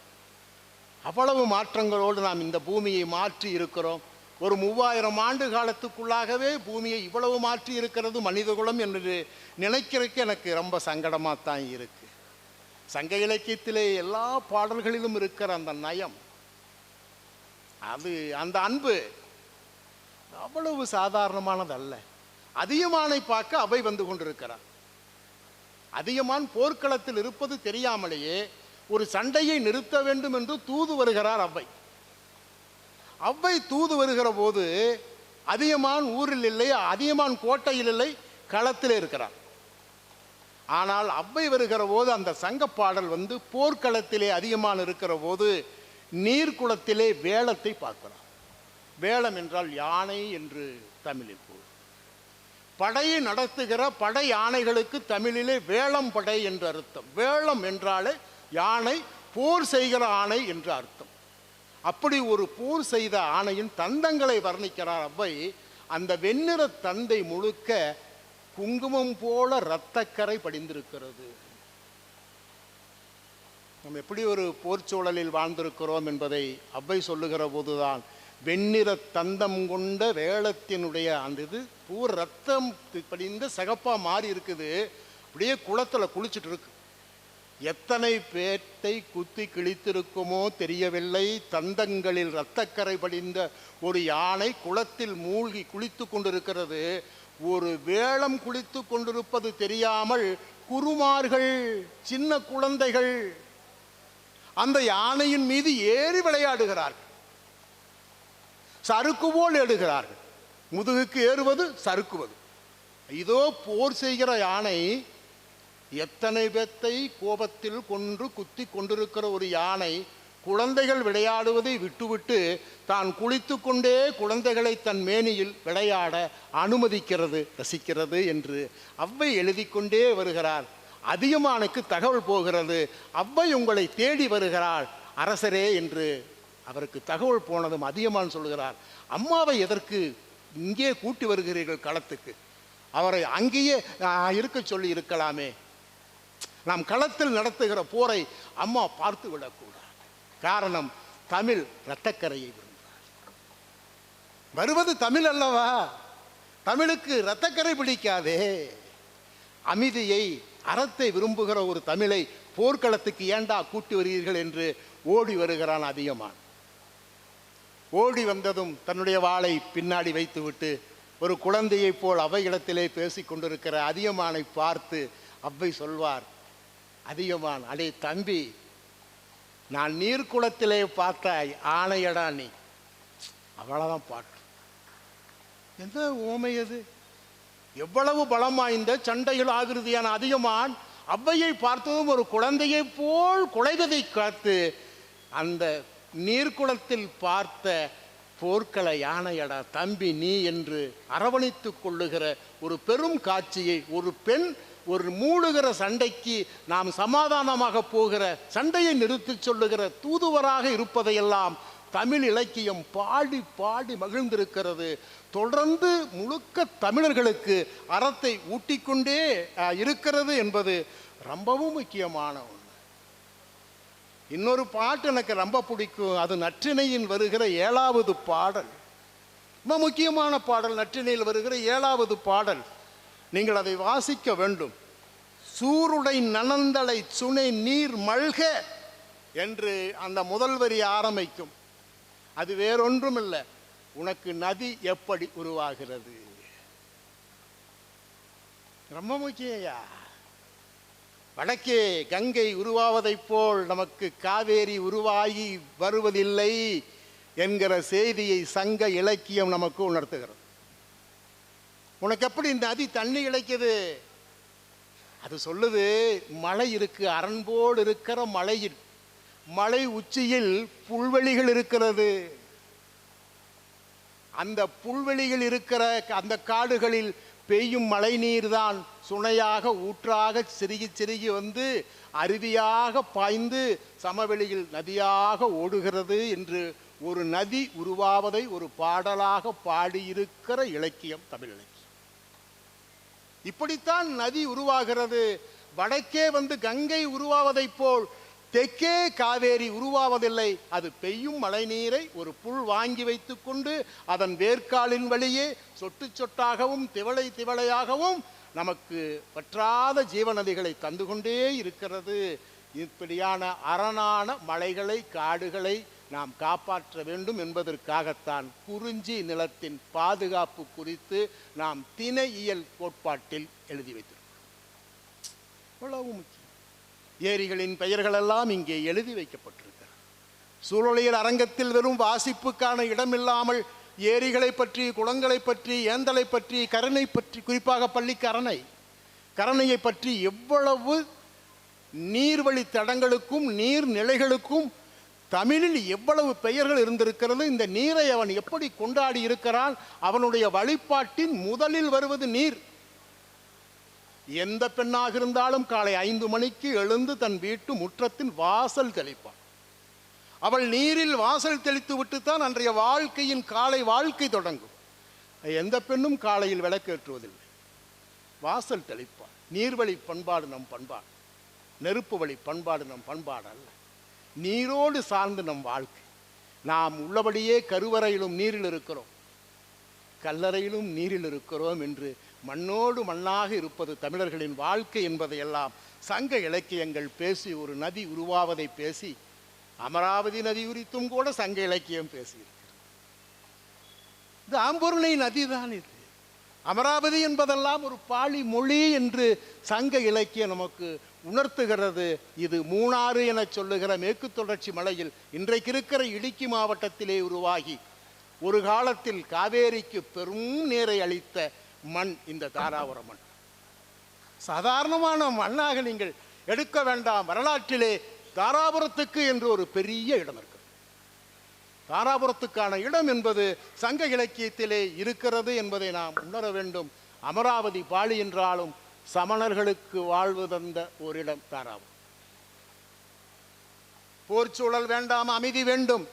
S2: அவ்வளவு மாற்றங்களோடு நாம் இந்த பூமியை மாற்றி இருக்கிறோம். ஒரு 3000 ஆண்டு காலத்துக்குள்ளாகவே பூமியை இவ்வளவு மாற்றி இருக்கிறது மனிதகுலம் என்று நினைக்கிறதுக்கு எனக்கு ரொம்ப சங்கடமாக தான் இருக்கு. சங்க இலக்கியத்திலே எல்லா பாடல்களிலும் இருக்கிற அந்த நயம், அந்த அன்பு அவ்வளவு சாதாரணமானதல்ல. அதியமானை பார்க்க அவை வந்து கொண்டிருக்கிறார். அதியமான் போர்க்களத்தில் இருப்பது தெரியாமலேயே ஒரு சண்டையை நிறுத்த வேண்டும் என்று தூது வருகிறார் அவ்வை. அவ்வை தூது வருகிற போது அதியமான் ஊரில் இல்லை, அதியமான் கோட்டையில் இல்லை, களத்தில் இருக்கிறார். ஆனால் அவ்வை வருகிற போது அந்த சங்கப்பாடல் போர்க்களத்திலே அதியமான் இருக்கிற போது நீர்க்குளத்திலே வேளத்தை பார்க்கிறார். வேளம் என்றால் யானை என்று தமிழில் கூறும். படையை நடத்துகிற படை யானைகளுக்கு தமிழிலே வேளம் படை என்று அர்த்தம். வேளம் என்றாலே யானை, போர் செய்கிற ஆணை என்று அர்த்தம். அப்படி ஒரு போர் செய்த ஆணையின் தந்தங்களை வர்ணிக்கிறார் அவ்வை. அந்த வெண்ணிற தந்தை முழுக்க குங்குமம் போல இரத்தக்கரை படிந்திருக்கிறது. நாம் எப்படி ஒரு போர்ச்சூழலில் வாழ்ந்திருக்கிறோம் என்பதை அவ்வை சொல்லுகிற போதுதான் வெண்ணிற தந்தம் கொண்ட வேளத்தினுடைய அந்த இது பூர் ரத்தம் படிந்த சகப்பா மாறி இருக்குது. அப்படியே குளத்தில் குளிச்சுட்டு இருக்கு. எத்தனை பேட்டை குத்தி கிழித்திருக்குமோ தெரியவில்லை. தந்தங்களில் இரத்தக்கரை படிந்த ஒரு யானை குளத்தில் மூழ்கி குளித்து கொண்டிருக்கிறது. ஒரு வேளம் குளித்து கொண்டிருப்பது தெரியாமல் குருமார்கள், சின்ன குழந்தைகள் அந்த யானையின் மீது ஏறி விளையாடுகிறார்கள். சறுக்கு போல் ஏடுகிறார்கள். முதுகுக்கு ஏறுவது, சறுக்குவது. இதோ போர் செய்கிற யானை எத்தனை பேத்தை கோபத்தில் கொன்று குத்தி கொண்டிருக்கிற ஒரு யானை குழந்தைகள் விளையாடுவதை விட்டுவிட்டு தான் குளித்து கொண்டே குழந்தைகளை தன் மேனியில் விளையாட அனுமதிக்கிறது, ரசிக்கிறது என்று அவ்வை எழுதி கொண்டே வருகிறார். அதியமானுக்கு தகவல் போகிறது, அவ்வை உங்களை தேடி வருகிறாள் அரசரே என்று அவருக்கு தகவல் போனதும் அதியமான் சொல்லுகிறார், அம்மாவை எதற்கு இங்கே கூட்டி வருகிறீர்கள் களத்துக்கு? அவரை அங்கேயே இருக்க சொல்லி இருக்கலாமே. நாம் களத்தில் நடத்துகிற போரை அம்மா பார்த்து விடக்கூடாது. காரணம், தமிழ் இரத்தக்கரையை விரும்புகிறார். வருவது தமிழ் அல்லவா? தமிழுக்கு இரத்தக்கரை பிடிக்காதே. அமைதியை, அறத்தை விரும்புகிற ஒரு தமிழை போர்க்களத்துக்கு ஏண்டா கூட்டி வருகிறீர்கள் என்று ஓடி வருகிறான் அதியமான். ஓடி வந்ததும் தன்னுடைய வாளை பின்னாடி வைத்துவிட்டு ஒரு குழந்தையைப் போல் அவை இடத்திலே பேசி கொண்டிருக்கிற அதியமானை பார்த்து அவ்வை சொல்வார், அதியமான், அடே தம்பி, நான் நீர்க்குளத்திலே பார்த்தாய் ஆணையடா நீ. அவ்வளவுதான் பாட்டு. எந்த ஓமை அது? எவ்வளவு பலம் வாய்ந்த சண்டையில் ஆகிருதியான அதியமான் அவ்வையை பார்த்ததும் ஒரு குழந்தையை போல் குலைவதை காத்து அந்த நீர்க்குளத்தில் பார்த்த போர்க்கள யானையடா தம்பி நீ என்று அரவணைத்து கொள்ளுகிற ஒரு பெரும் காட்சியை, ஒரு பெண் ஒரு மூடுகிற சண்டைக்கு நாம் சமாதானமாக போகிற, சண்டையை நிறுத்தி சொல்லுகிற தூதுவராக இருப்பதையெல்லாம் தமிழ் இலக்கியம் பாடி பாடி மகிழ்ந்திருக்கிறது. தொடர்ந்து முழுக்க தமிழர்களுக்கு அறத்தை ஊட்டிக்கொண்டே இருக்கிறது என்பது ரொம்பவும் முக்கியமான ஒன்று. இன்னொரு பாட்டு எனக்கு ரொம்ப பிடிக்கும். அது நற்றிணையின் வருகிற 7வது பாடல். ரொம்ப முக்கியமான பாடல், நற்றிணையில் வருகிற 7வது பாடல். நீங்கள் அதை வாசிக்க வேண்டும். சூருடை நனந்தலை சுனை நீர் மல்க என்று அந்த முதல் வரி ஆரம்பிக்கும். அது வேறொன்றும் இல்லை, உனக்கு நதி எப்படி உருவாகிறது. ரொம்ப முக்கியா. வடக்கே கங்கை உருவாவதைப் போல் நமக்கு காவேரி உருவாகி வருவதில்லை என்கிற செய்தியை சங்க இலக்கியம் நமக்கு உணர்த்துகிறது. உனக்கு எப்படி இந்த நதி தண்ணி இழைக்குது? அது சொல்லுது, மலை இருக்கு, அரண்போடு இருக்கிற மலையில், மலை உச்சியில் புல்வெளிகள் இருக்கிறது. அந்த புல்வெளிகள் இருக்கிற அந்த காடுகளில் பெய்யும் மழை நீர் தான் சுனையாக ஊற்றாக சிறுகி சிறுகி வந்து அருவியாக பாய்ந்து சமவெளியில் நதியாக ஓடுகிறது என்று ஒரு நதி உருவாவதை ஒரு பாடலாக பாடியிருக்கிற இலக்கியம் தமிழ் இலக்கியம். இப்படித்தான் நதி உருவாகிறது. வடக்கே வந்து கங்கை உருவாவதைப் போல் தெற்கே காவேரி உருவாவதில்லை. அது பெய்யும் மழை நீரை ஒரு புல் வாங்கி வைத்து கொண்டு அதன் வேர்க்காலின் வழியே சொட்டு சொட்டாகவும் திவளை திவளையாகவும் நமக்கு வற்றாத ஜீவநதிகளை தந்து கொண்டே இருக்கிறது. இப்படியான அரணான மலைகளை, காடுகளை நாம் காப்பாற்ற வேண்டும் என்பதற்காகத்தான் குறிஞ்சி நிலத்தின் பாதுகாப்பு குறித்து நாம் திணையியல் கோட்பாட்டில் எழுதி வைத்திருக்கிறோம். இவ்வளவு முக்கியம். ஏரிகளின் பெயர்களெல்லாம் இங்கே எழுதி வைக்கப்பட்டிருக்கிறது. சூழலியல் அரங்கத்தில் வெறும் வாசிப்புக்கான இடமில்லாமல் ஏரிகளை பற்றி, குளங்களை பற்றி, ஏந்தலை பற்றி, கரணை பற்றி, குறிப்பாக பள்ளிக்கு கரணையை பற்றி எவ்வளவு நீர்வழி தடங்களுக்கும் நீர்நிலைகளுக்கும் தமிழில் எவ்வளவு பெயர்கள் இருந்திருக்கிறது. இந்த நீரை அவன் எப்படி கொண்டாடி இருக்கிறான்? அவனுடைய வழிபாட்டின் முதலில் வருவது நீர். எந்த பெண்ணாக இருந்தாலும் காலை 5 மணிக்கு எழுந்து தன் வீட்டு முற்றத்தின் வாசல் தெளிப்பான். அவள் நீரில் வாசல் தெளித்து விட்டுத்தான் அன்றைய வாழ்க்கையின் காலை வாழ்க்கை தொடங்கும். எந்த பெண்ணும் காலையில் விளக்கேற்றுவதில்லை, வாசல் தெளிப்பான். நீர்வழி பண்பாடு நம் பண்பாடு, நெருப்பு வழி பண்பாடு நம் பண்பாடு அல்ல. நீரோடு சார்ந்து நம் வாழ்க்கை. நாம் உள்ளபடியே கருவறையிலும் நீரில் இருக்கிறோம், கல்லறையிலும் நீரில் இருக்கிறோம் என்று மண்ணோடு மண்ணாக இருப்பது தமிழர்களின் வாழ்க்கை என்பதையெல்லாம் சங்க இலக்கியங்கள் பேசி, ஒரு நதி உருவாவதை பேசி, அமராவதி நதி குறித்தும் கூட சங்க இலக்கியம் பேசியிருக்கிறது. இது ஆம்பூர்ணை நதி தான். இது அமராவதி என்பதெல்லாம் ஒரு பாலி மொழி என்று சங்க இலக்கியம் நமக்கு உணர்த்துகிறது. இது மூணாறு என சொல்லுகிற மேற்கு தொடர்ச்சி மலையில் இன்றைக்கு இருக்கிற இடுக்கி மாவட்டத்திலே உருவாகி ஒரு காலத்தில் காவேரிக்கு பெரும் நீரை அளித்த மண் இந்த தாராபுரம் மண். சாதாரணமான மண்ணாக நீங்கள் எடுக்க வேண்டாம். வரலாற்றிலே தாராபுரத்துக்கு என்று ஒரு பெரிய இடம் இருக்கு. தாராபுரத்துக்கான இடம் என்பது சங்க இலக்கியத்திலே இருக்கிறது என்பதை நாம் உணர வேண்டும். அமராவதி பாலி என்றாலும் சமணர்களுக்கு வாழ்வு தந்த ஒரு இடம் தாராபுரம். போர்ச்சூழல் வேண்டாம், அமைதி வேண்டும்.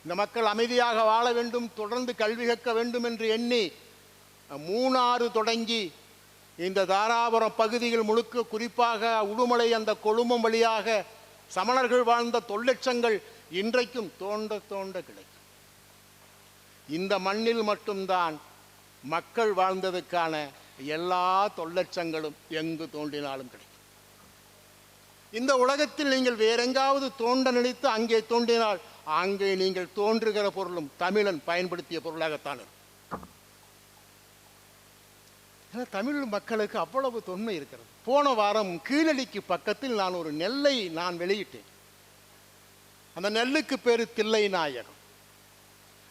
S2: இந்த மக்கள் அமைதியாக வாழ வேண்டும், தொடர்ந்து கல்வி கற்க வேண்டும் என்று எண்ணி மூணாறு தொடங்கி இந்த தாராபுரம் பகுதிகள் முழுக்க, குறிப்பாக உடுமலை அந்த கொழுமம் வழியாக சமணர்கள் வாழ்ந்த தொல்லட்சங்கள் இன்றைக்கும் தோண்ட தோண்ட கிடைக்கும். இந்த மண்ணில் மட்டும்தான் மக்கள் வாழ்ந்ததுக்கான எல்லா தொல்லட்சங்களும் எங்கு தோண்டினாலும் கிடைக்கும். இந்த உலகத்தில் நீங்கள் வேறெங்காவது தோண்ட நினைத்து அங்கே தோண்டினால் அங்கே நீங்கள் தோன்றுகிற பொருளும் தமிழன் பயன்படுத்திய பொருளாகத்தான் இருக்கும். தமிழ் மக்களுக்கு அவ்வளவு தொன்மை இருக்கிறது. போன வாரம் கீழடிக்கு பக்கத்தில் நான் ஒரு நெல்லை வெளியிட்டேன். அந்த நெல்லுக்கு பேரு தில்லை நாயகம்.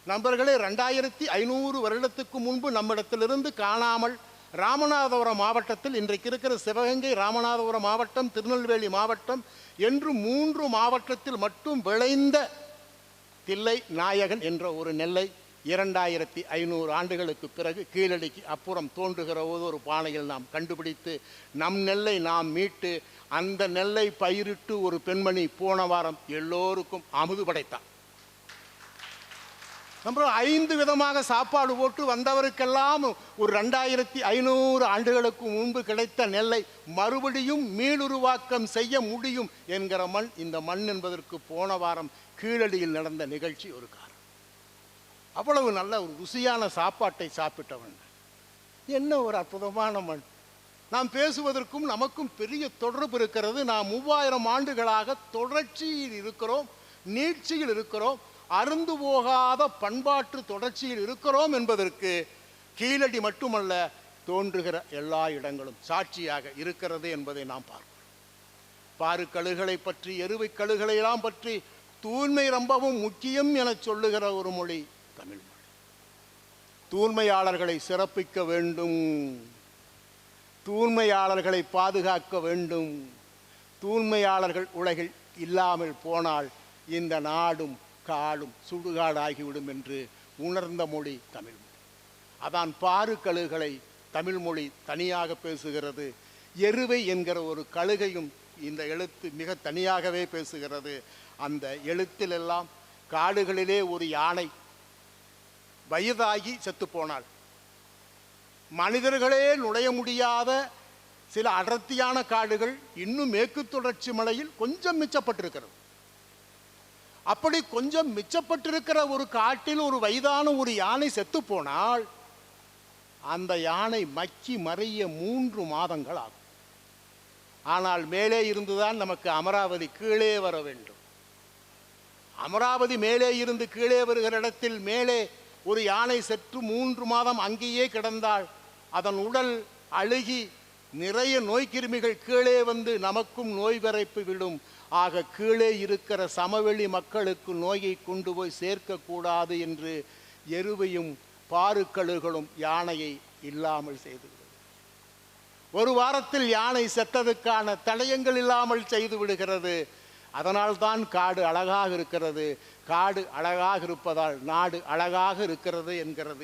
S2: நண்பர்களே, 2500 வருடத்துக்கு முன்பு நம்மிடத்திலிருந்து காணாமல் ராமநாதபுரம் மாவட்டத்தில், இன்றைக்கு இருக்கிற சிவகங்கை, ராமநாதபுரம் மாவட்டம், திருநெல்வேலி மாவட்டம் என்று 3 மாவட்டத்தில் மட்டும் விளைந்த தில்லை நாயகன் என்ற ஒரு நெல்லை 2500 ஆண்டுகளுக்கு பிறகு கீழடிக்கு அப்புறம் தோன்றுகிற ஒரு பானையில் நாம் கண்டுபிடித்து நம் நெல்லை நாம் மீட்டு அந்த நெல்லை பயிரிட்டு ஒரு பெண்மணி போன வாரம் எல்லோருக்கும் அமுது படைத்தார். நம்ம 5 விதமாக சாப்பாடு போட்டு வந்தவருக்கெல்லாம் ஒரு 2500 ஆண்டுகளுக்கு முன்பு கிடைத்த நெல்லை மறுபடியும் மீளுருவாக்கம் செய்ய முடியும் என்கிற மண் இந்த மண் என்பதற்கு போன வாரம் கீழடியில் நடந்த நிகழ்ச்சி ஒரு காரணம். அவ்வளவு நல்ல ஒரு ருசியான சாப்பாட்டை சாப்பிட்டவன். என்ன ஒரு அற்புதமான மண். நாம் பேசுவதற்கும் நமக்கும் பெரிய தொடர்பு இருக்கிறது. நாம் 3000 ஆண்டுகளாக தொடர்ச்சியில் இருக்கிறோம், நீட்சியில் இருக்கிறோம், அருந்து போகாத பண்பாட்டு தொடர்ச்சியில் இருக்கிறோம் என்பதற்கு கீழடி மட்டுமல்ல, தோன்றுகிற எல்லா இடங்களும் சாட்சியாக இருக்கிறது என்பதை நாம் பார்க்கிறோம். பாரு கழுகளை பற்றி, எருவை கழுகளை எல்லாம் பற்றி தூய்மை ரொம்பவும் முக்கியம் என சொல்லுகிற ஒரு மொழி தமிழ் மொழி. தூய்மையாளர்களை சிறப்பிக்க வேண்டும், தூய்மையாளர்களை பாதுகாக்க வேண்டும். தூய்மையாளர்கள் உலகில் இல்லாமல் போனால் இந்த நாடும் காடும் சுடுகாடாகிவிடும் என்று உணர்ந்த மொழி தமிழ் மொழி. அதான் பாரு கழுகளை தமிழ் மொழி தனியாக பேசுகிறது. எருவை என்கிற ஒரு கழுகையும் இந்த எழுத்து மிக தனியாகவே பேசுகிறது. அந்த எழுத்திலெல்லாம் காடுகளிலே ஒரு யானை வயதாகி செத்து போனால் மனிதர்களே நுழைய முடியாத சில அடர்த்தியான காடுகள் இன்னும் மேற்கு தொடர்ச்சி மலையில் கொஞ்சம் மிச்சப்பட்டிருக்கிறது. அப்படி கொஞ்சம் மிச்சப்பட்டிருக்கிற ஒரு காட்டில் ஒரு வயதான ஒரு யானை செத்து போனால் அந்த யானை மக்கி மறைய 3 மாதங்கள் ஆகும். ஆனால் மேலே இருந்துதான் நமக்கு அமராவதி கீழே வர வேண்டும். அமராவதி மேலே இருந்து கீழே வருகிற இடத்தில் மேலே ஒரு யானை செத்து 3 மாதம் அங்கேயே கிடந்தால் அதன் உடல் அழுகி நிறைய நோய்க்கிருமிகள் கீழே வந்து நமக்கும் நோய் விரைப்பு விடும். ஆக கீழே இருக்கிற சமவெளி மக்களுக்கு நோயை கொண்டு போய் சேர்க்கக்கூடாது என்று எருவையும் பாருக்கழுகளும் யானையை இல்லாமல் செய்துவிடும். ஒரு வாரத்தில் யானை செத்ததுக்கான தடயங்கள் இல்லாமல் செய்து விடுகிறது. அதனால்தான் காடு அழகாக இருக்கிறது. காடு அழகாக இருப்பதால் நாடு அழகாக இருக்கிறது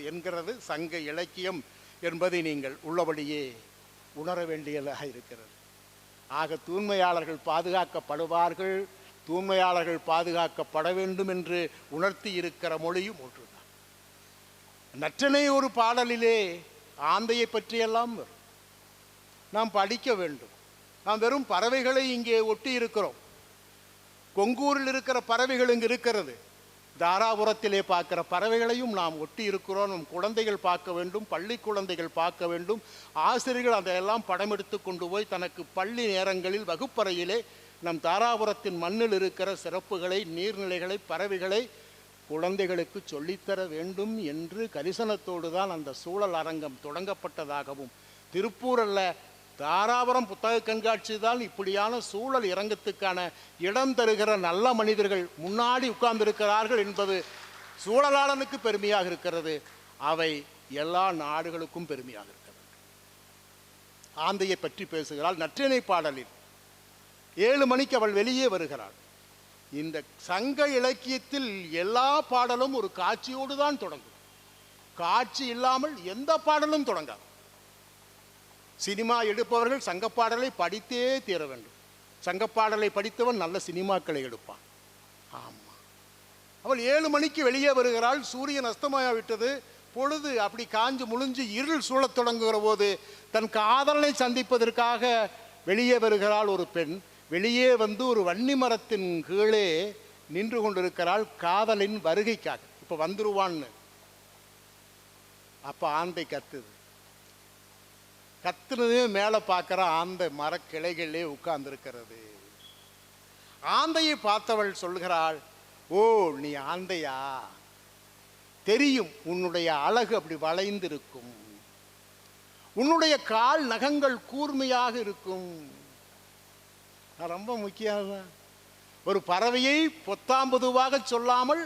S2: என்கிறது சங்க இலக்கியம் என்பதை நீங்கள் உள்ளபடியே உணர வேண்டியதாக இருக்கிறது. ஆக தூய்மையாளர்கள் பாதுகாக்கப்படுவார்கள், தூய்மையாளர்கள் பாதுகாக்கப்பட வேண்டும் என்று உணர்த்தி இருக்கிற மொழியும் ஒன்றுதான். நற்றினை ஒரு பாடலிலே ஆந்தையை பற்றியெல்லாம் வரும். நாம் படிக்க வேண்டும். நாம் வெறும் பறவைகளை இங்கே ஒட்டி இருக்கிறோம். கொங்கூரில் இருக்கிற பறவைகள் இங்கு இருக்கிறது. தாராபுரத்திலே பார்க்கிற பறவைகளையும் நாம் ஒட்டி இருக்கிறோம். நம் குழந்தைகள் பார்க்க வேண்டும், பள்ளி குழந்தைகள் பார்க்க வேண்டும். ஆசிரியர்கள் அதையெல்லாம் படம் எடுத்து கொண்டு போய் தனக்கு பள்ளி நேரங்களில் வகுப்பறையிலே நம் தாராபுரத்தின் மண்ணில் இருக்கிற சிறப்புகளை, நீர்நிலைகளை, பறவைகளை குழந்தைகளுக்கு சொல்லித்தர வேண்டும் என்று கரிசனத்தோடு தான் அந்த சூழல் அரங்கம் தொடங்கப்பட்டதாகவும், திருப்பூர் அல்ல தாராபுரம் புத்தக கண்காட்சி தான் இப்படியான சூழல் இறங்கத்துக்கான இடம் தருகிற நல்ல மனிதர்கள் முன்னாடி உட்கார்ந்திருக்கிறார்கள் என்பது சூழலாளனுக்கு பெருமையாக இருக்கிறது. அவை எல்லா நாடுகளுக்கும் பெருமையாக இருக்கிறது. ஆந்தையை பற்றி பேசுகிறாள் நற்றிணை பாடலில். 7 மணிக்கு அவள் வெளியே வருகிறாள். இந்த சங்க இலக்கியத்தில் எல்லா பாடலும் ஒரு காட்சியோடு தான் தொடங்கும். காட்சி இல்லாமல் எந்த பாடலும் தொடங்காது. சினிமா எடுப்பவர்கள் சங்கப்பாடலை படித்தே தீர வேண்டும். சங்கப்பாடலை படித்தவன் நல்ல சினிமாக்களை எடுப்பான். ஆமாம், அவள் 7 மணிக்கு வெளியே வருகிறாள். சூரியன் அஸ்தமாகிவிட்டது. பொழுது அப்படி காஞ்சு முழிஞ்சு இருள் சூழத் தொடங்குகிற போது தன் காதலனை சந்திப்பதற்காக வெளியே வருகிறாள் ஒரு பெண். வெளியே வந்து ஒரு வன்னி மரத்தின் கீழே நின்று கொண்டிருக்கிறாள் காதலின் வருகைக்காக. இப்போ வந்துருவான்னு. அப்போ ஆந்தை கத்துது. கத்துனது மேலே பார்க்குற ஆந்தை மரக்கிளைகளே உட்கார்ந்துருக்கிறது. ஆந்தையை பார்த்தவள் சொல்கிறாள், ஓ நீ ஆந்தையா, தெரியும் உன்னுடைய அழகு அப்படி வளைந்திருக்கும், உன்னுடைய கால் நகங்கள் கூர்மையாக இருக்கும். ரொம்ப முக்கியம். ஒரு பறவையை பொத்தாம்பதுவாக சொல்லாமல்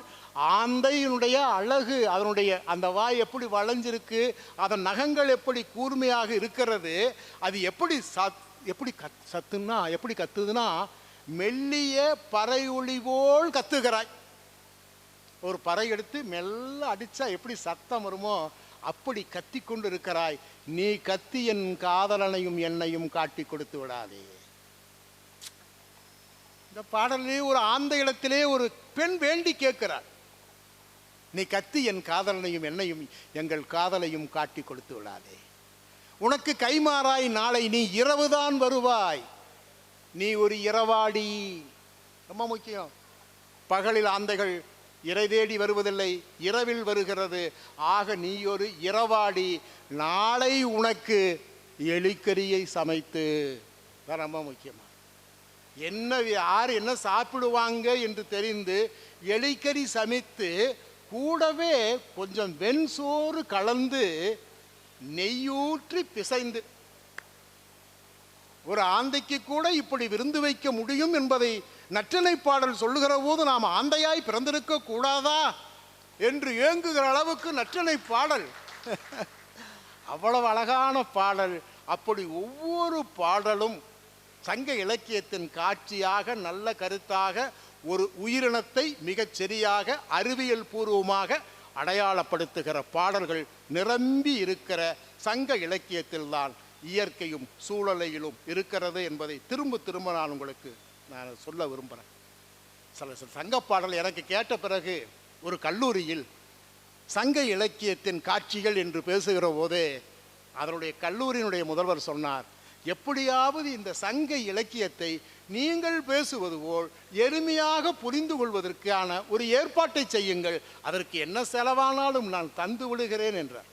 S2: ஆந்தையினுடைய அழகு, அதனுடைய அந்த வாய் எப்படி வளைஞ்சிருக்கு, அதன் நகங்கள் எப்படி கூர்மையாக இருக்கிறது, அது எப்படி சத்துன்னா எப்படி கத்துதுன்னா மெல்லிய பறை ஒளி போல் கத்துகிறாய். ஒரு பறை எடுத்து மெல்ல அடிச்சா எப்படி சத்தம் வருமோ அப்படி கத்தி கொண்டு இருக்கிறாய். நீ கத்தி என் காதலனையும் என்னையும் காட்டி கொடுத்து விடாதே. இந்த பாடலிலே ஒரு ஆந்த இடத்திலே ஒரு பெண் வேண்டி கேட்கிறாள், நீ கத்தி என் காதலனையும் என்னையும் எங்கள் காதலையும் காட்டி கொடுத்து விடாதே. உனக்கு கைமாறாய் நாளை நீ இரவுதான் வருவாய். நீ ஒரு இரவாடி. ரொம்ப முக்கியம். பகலில் ஆந்தைகள் இரை தேடி வருவதில்லை, இரவில் வருகிறது. ஆக நீ ஒரு இரவாடி. நாளை உனக்கு எலிக்கறியை சமைத்து. ரொம்ப முக்கியமா என்ன யார் என்ன சாப்பிடுவாங்க என்று தெரிந்து எலிக்கறி சமைத்து கூடவே கொஞ்சம் வெண்சோறு கலந்து நெய்யூற்றி பிசைந்து. ஒரு ஆந்தைக்கு கூட இப்படி விருந்து வைக்க முடியும் என்பதை நற்றிணை பாடல் சொல்லுகிற போது நாம் ஆந்தையாய் பிறந்திருக்க கூடாதா என்று ஏங்குகிற அளவுக்கு நற்றிணை பாடல். அவ்வளவு அழகான பாடல். அப்படி ஒவ்வொரு பாடலும் சங்க இலக்கியத்தின் காட்சியாக நல்ல கருத்தாக ஒரு உயிரினத்தை மிகச் சரியாக அறிவியல் பூர்வமாக அடையாளப்படுத்துகிற பாடல்கள் நிரம்பி இருக்கிற சங்க இலக்கியத்தில்தான் இயற்கையும் சூழலையிலும் இருக்கிறது என்பதை திரும்ப திரும்ப நான் உங்களுக்கு சொல்ல விரும்புகிறேன். சில சங்க பாடல் எனக்கு கேட்ட பிறகு ஒரு கல்லூரியில் சங்க இலக்கியத்தின் காட்சிகள் என்று பேசுகிற போதே அதனுடைய கல்லூரியினுடைய முதல்வர் சொன்னார், எப்படியாவது இந்த சங்க இலக்கியத்தை நீங்கள் பேசுவது போல் எளிமையாக புரிந்து கொள்வதற்கான ஒரு ஏற்பாட்டை செய்யுங்கள், அதற்கு என்ன செலவானாலும் நான் தந்து விடுகிறேன் என்றார்.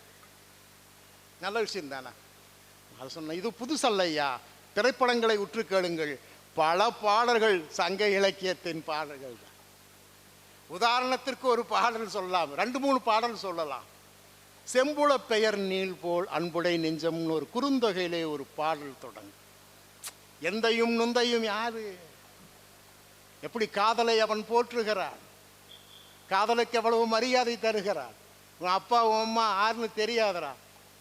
S2: நல்ல விஷயம் தானே அது சொன்ன. இது புதுசல்லையா, திரைப்படங்களை உற்று கேளுங்கள், பல பாடல்கள் சங்க இலக்கியத்தின் பாடல்கள் தான். உதாரணத்திற்கு ஒரு பாடல் சொல்லலாம், 2-3 பாடல் சொல்லலாம். செம்புல பெயர் நீள் போல் அன்புடை நெஞ்சம்னு ஒரு குறுந்தொகையிலே ஒரு பாடல் தொடங்கும். எந்தையும் நுந்தையும் யாரு, எப்படி காதலை அவன் போற்றுகிறான், காதலுக்கு எவ்வளவு மரியாதை தருகிறான். உன் அப்பா உன் அம்மா யாருன்னு தெரியாதரா,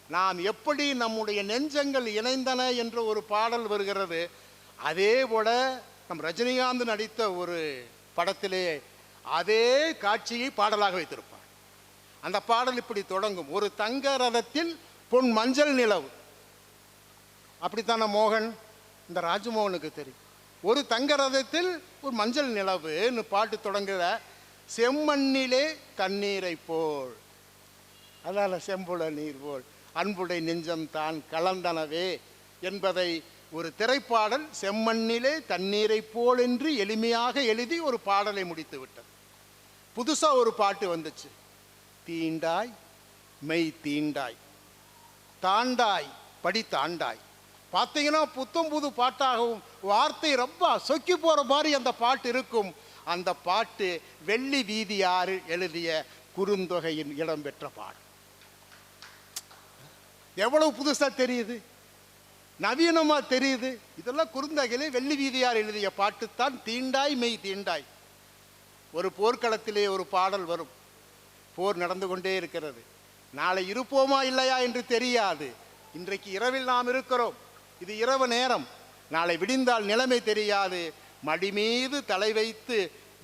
S2: நாம் எப்படி நம்முடைய நெஞ்சங்கள் இணைந்தன என்ற ஒரு பாடல் வருகிறது. அதே போல நம் ரஜினிகாந்த் நடித்த ஒரு படத்திலே அதே காட்சியை பாடலாக வைத்திருப்பார். அந்த பாடல் இப்படி தொடங்கும், ஒரு தங்க ரதத்தில் பொன் மஞ்சள் நிலவு. அப்படித்தான மோகன், இந்த ராஜமோகனுக்கு தெரியும். ஒரு தங்க ரதத்தில் ஒரு மஞ்சள் நிலவுன்னு பாட்டு தொடங்குற. செம்மண்ணிலே தண்ணீரை போல், அதால செம்புல நீர் போல் அன்புடை நெஞ்சம் தான் கலந்தனவே என்பதை ஒரு திரைப்பாடல் செம்மண்ணிலே தண்ணீரை போல் என்று எளிமையாக எழுதி ஒரு பாடலை முடித்து விட்டது. புதுசாக ஒரு பாட்டு வந்துச்சு, தீண்டாய் மெய் தீண்டாய் தாண்டாய் படி தாண்டாய். பார்த்தீங்கன்னா புத்தம் புது பாட்டாகவும் வார்த்தை ரொம்ப சொக்கி போகிற மாதிரி அந்த பாட்டு இருக்கும். அந்த பாட்டு வெள்ளி வீதியாறு எழுதிய குறுந்தொகையின் இடம்பெற்ற பாடல். எவ்வளவு புதுசாக தெரியுது, நவீனமாக தெரியுது. இதெல்லாம் குறுந்தொகையிலே வெள்ளி வீதியார் எழுதிய பாட்டு தான் தீண்டாய் மெய் தீண்டாய். ஒரு போர்க்களத்திலே ஒரு பாடல் வரும், போர் நடந்து கொண்டே இருக்கிறது, நாளை இருப்போமா இல்லையா என்று தெரியாது, இன்றைக்கு இரவில் நாம் இருக்கிறோம், இது இரவு நேரம், நாளை விடிந்தால் நிலைமை தெரியாது, மடி மீது தலை வைத்து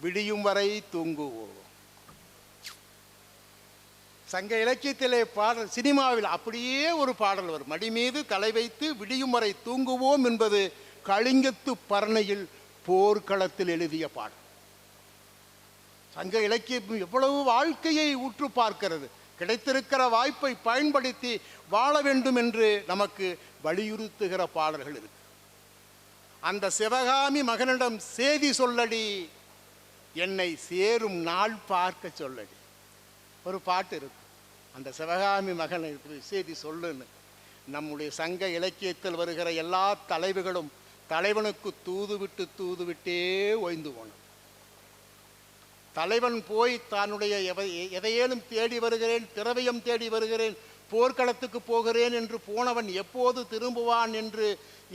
S2: விடியும் வரை தூங்குவோம். சங்க இலக்கியத்திலே பாடல், சினிமாவில் அப்படியே ஒரு பாடல் வரும், மடி மீது தலை வைத்து விடியும் வரை தூங்குவோம் என்பது கலிங்கத்து பரணையில் போர்க்களத்தில் எழுதிய பாடல். சங்க இலக்கியம் எவ்வளவு வாழ்க்கையை உற்று பார்க்கிறது. கிடைத்திருக்கிற வாய்ப்பை பயன்படுத்தி வாழ வேண்டும் என்று நமக்கு வலியுறுத்துகிற பாடல்கள் இருக்கு. அந்த சிவகாமி மகனிடம் சேதி சொல்லடி, என்னை சேரும் நாள் பார்க்க சொல்லடி. ஒரு பாட்டு இருக்கு, அந்த சிவகாமி மகனை சேதி சொல்லுன்னு. நம்முடைய சங்க இலக்கியத்தில் வருகிற எல்லா தலைவுகளும் தலைவனுக்கு தூது விட்டே ஓய்ந்து போனோம். தலைவன் போய் தன்னுடைய எதையேனும் தேடி வருகிறேன், திரவியம் தேடி வருகிறேன், போர்க்களத்துக்கு போகிறேன் என்று போனவன் எப்போது திரும்புவான் என்று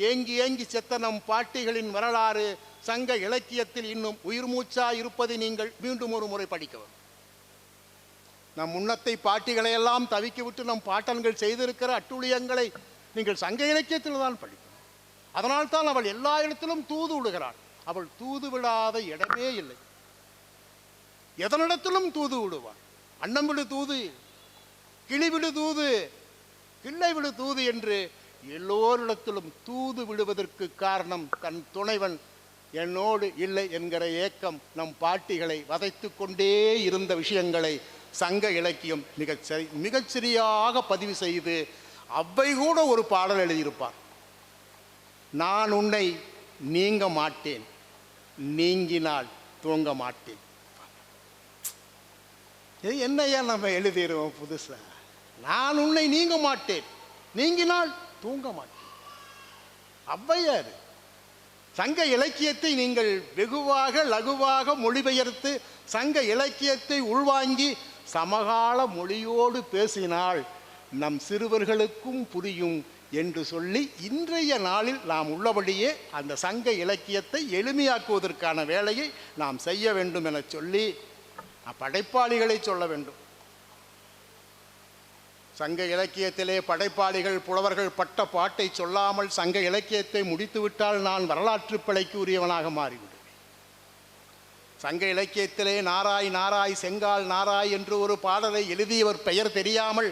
S2: ஏங்கி ஏங்கி செத்த நம் பாட்டிகளின் வரலாறு சங்க இலக்கியத்தில் இன்னும் உயிர் மூச்சா இருப்பதை நீங்கள் மீண்டும் ஒரு முறை படிக்கவும். நம் முன்னத்தை பாட்டிகளை எல்லாம் தவிக்க விட்டு நம் பாட்டன்கள் செய்திருக்கிற அட்டுழியங்களை நீங்கள் சங்க இலக்கியத்தில் தான் படிக்கணும். அதனால்தான் அவள் எல்லா இடத்திலும் தூது விடுகிறாள். அவள் தூது விடாத இடமே இல்லை. எதனிடத்திலும் தூது விடுவாள். அன்னம் விடு தூது, கிளி விடு தூது, கிள்ளை விடு தூது என்று எல்லோரிடத்திலும் தூது விடுவதற்கு காரணம் தன் துணைவன் என்னோடு இல்லை என்கிற ஏக்கம் நம் பாட்டிகளை வதைத்து கொண்டே இருந்த விஷயங்களை சங்க இலக்கியம் மிகச்சரியாக பதிவு செய்து அவ்வை கூட ஒரு பாடல் எழுதியிருப்பார். நான் உன்னை நீங்க மாட்டேன், நீங்கினால் தூங்க மாட்டேன். இது என்னையா நம்ம எழுதிடுவோம் புதுசா? நான் உன்னை நீங்க மாட்டேன், நீங்கினால் தூங்க மாட்டேன். ஔவையார் சங்க இலக்கியத்தை நீங்கள் வெகுவாக லகுவாக மொழிபெயர்த்து சங்க இலக்கியத்தை உள்வாங்கி சமகால மொழியோடு பேசினால் நம் சிறுவர்களுக்கும் புரியும் என்று சொல்லி இன்றைய நாளில் நாம் உள்ளபடியே அந்த சங்க இலக்கியத்தை எளிமையாக்குவதற்கான வேலையை நாம் செய்ய வேண்டும் என சொல்லி படைப்பாளிகளை சொல்ல வேண்டும். சங்க இலக்கியத்திலே படைப்பாளிகள் புலவர்கள் பட்ட பாட்டை சொல்லாமல் சங்க இலக்கியத்தை முடித்துவிட்டால் நான் வரலாற்று பிழைக்கு உரியவனாக மாறிவிடுவேன். சங்க இலக்கியத்திலே நாராய் நாராய் செங்கால் நாராய் என்று ஒரு பாடலை எழுதியவர் பெயர் தெரியாமல்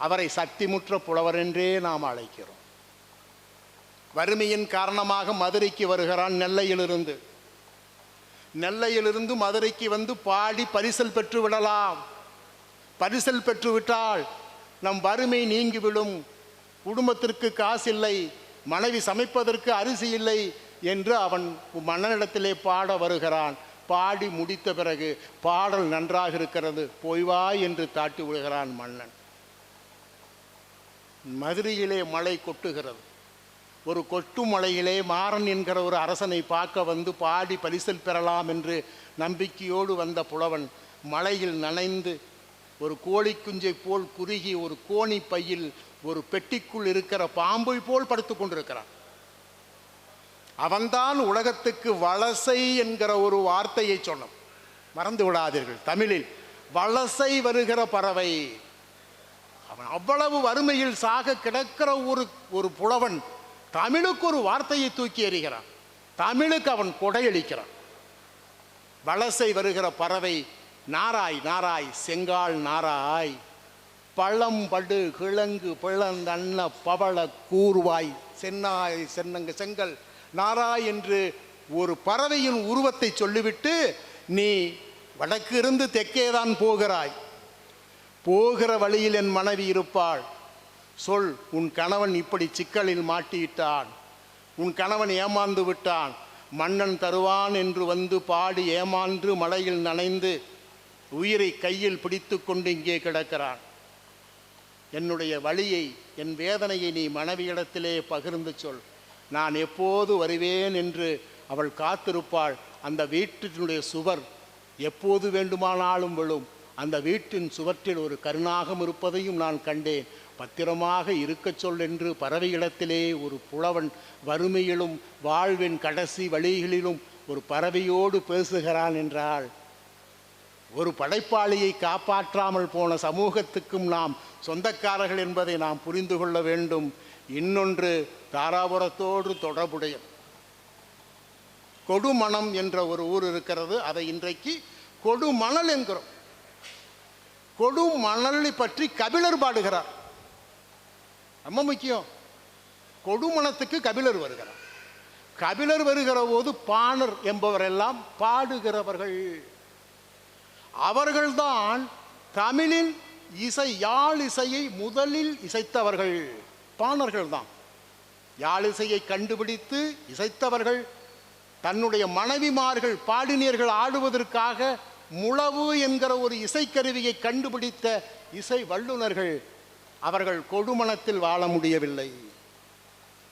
S2: அவரை சக்திமுற்ற புலவர் என்றே நாம் அழைக்கிறோம். வறுமையின் காரணமாக மதுரைக்கு வருகிறான். நெல்லையிலிருந்து மதுரைக்கு வந்து பாடி பரிசல் பெற்று விடலாம். பரிசல் பெற்றுவிட்டால் நம் வறுமை நீங்கிவிடும். குடும்பத்திற்கு காசு இல்லை, மனைவி சமைப்பதற்கு அரிசி இல்லை என்று அவன் மன்னனிடத்திலே பாட வருகிறான். பாடி முடித்த பிறகு பாடல் நன்றாக இருக்கிறது, போய் வா என்று தாட்டி விடுகிறான் மன்னன். மதுரையிலே மழை கொட்டுகிறது. ஒரு கொட்டு மலையிலே மாறன் என்கிற ஒரு அரசனை பார்க்க வந்து பாடி பரிசல் பெறலாம் என்று நம்பிக்கையோடு வந்த புலவன் மலையில் நனைந்து ஒரு கோழி குஞ்சை போல் குறுகி ஒரு கோணி பையில் ஒரு பெட்டிக்குள் இருக்கிற பாம்பை போல் படுத்து கொண்டிருக்கிறான். அவன்தான் உலகத்துக்கு வலசை என்கிற ஒரு வார்த்தையை சொன்னான். மறந்து விடாதீர்கள், தமிழில் வலசை வருகிற பறவை. அவன் அவ்வளவு வறுமையில் சாக கிடக்கிற ஒரு புலவன் தமிழுக்கு ஒரு வார்த்தையை தூக்கி எறிகிறான். தமிழுக்கு அவன் கொடையளிக்கிறான். வலசை வருகிற பறவை நாராய் நாராய் செங்கால் நாராய், பழம் படு கிழங்கு பிளந்தன்ன பவள கூர்வாய் சென்னாய் சென்னங்க செங்கல் நாராய் என்று ஒரு பறவையின் உருவத்தை சொல்லிவிட்டு நீ வடக்கு இருந்து தெற்கேதான் போகிறாய். போகிற வழியில் என் மனைவி இருப்பாள். சொல், உன் கணவன் இப்படி சிக்கலில் மாட்டிவிட்டான், உன் கணவன் ஏமாந்து விட்டான், மன்னன் தருவான் என்று வந்து பாடி ஏமாந்து மலையில் நனைந்து உயிரை கையில் பிடித்து கொண்டு இங்கே கிடக்கிறான். என்னுடைய வழியை என் வேதனையை நீ மனைவியிடத்திலே பகிர்ந்து சொல், நான் எப்போது வருவேன் என்று அவள் காத்திருப்பாள். அந்த வீட்டினுடைய சுவர் எப்போது வேண்டுமானாலும் விழும். அந்த வீட்டின் சுவற்றில் ஒரு கருநாகம் இருப்பதையும் நான் கண்டேன். பத்திரமாக இருக்கச் சொல் என்று பறவையிடத்திலே ஒரு புலவன் வறுமையிலும் வாழ்வின் கடைசி வழிகளிலும் ஒரு பறவையோடு பேசுகிறான் என்றால், ஒரு படைப்பாளியை காப்பாற்றாமல் போன சமூகத்துக்கும் நாம் சொந்தக்காரர்கள் என்பதை நாம் புரிந்து கொள்ள வேண்டும். இன்னொன்று தாராபுரத்தோடு தொடர்புடைய கொடுமணம் என்ற ஒரு ஊர் இருக்கிறது. அதை இன்றைக்கு கொடுமணல் என்கிறோம். கொடுமணலை பற்றி கபிலர் பாடுகிறார். ரொம்ப முக்கியம். கொடுமணத்துக்கு கபிலர் வருகிறார். கபிலர் வருகிற போது பாணர் என்பவரெல்லாம் பாடுகிறவர்கள். அவர்கள்தான் தமிழில் யாழ் இசையை முதலில் இசைத்தவர்கள் பாணர்கள் தான். யாழ் இசையை கண்டுபிடித்து இசைத்தவர்கள். தன்னுடைய மனைவிமார்கள் பாடினியர்கள் ஆடுவதற்காக முழவு என்கிற ஒரு இசைக்கருவியை கண்டுபிடித்த இசை வல்லுநர்கள். அவர்கள் கொடுமணத்தில் வாழ முடியவில்லை.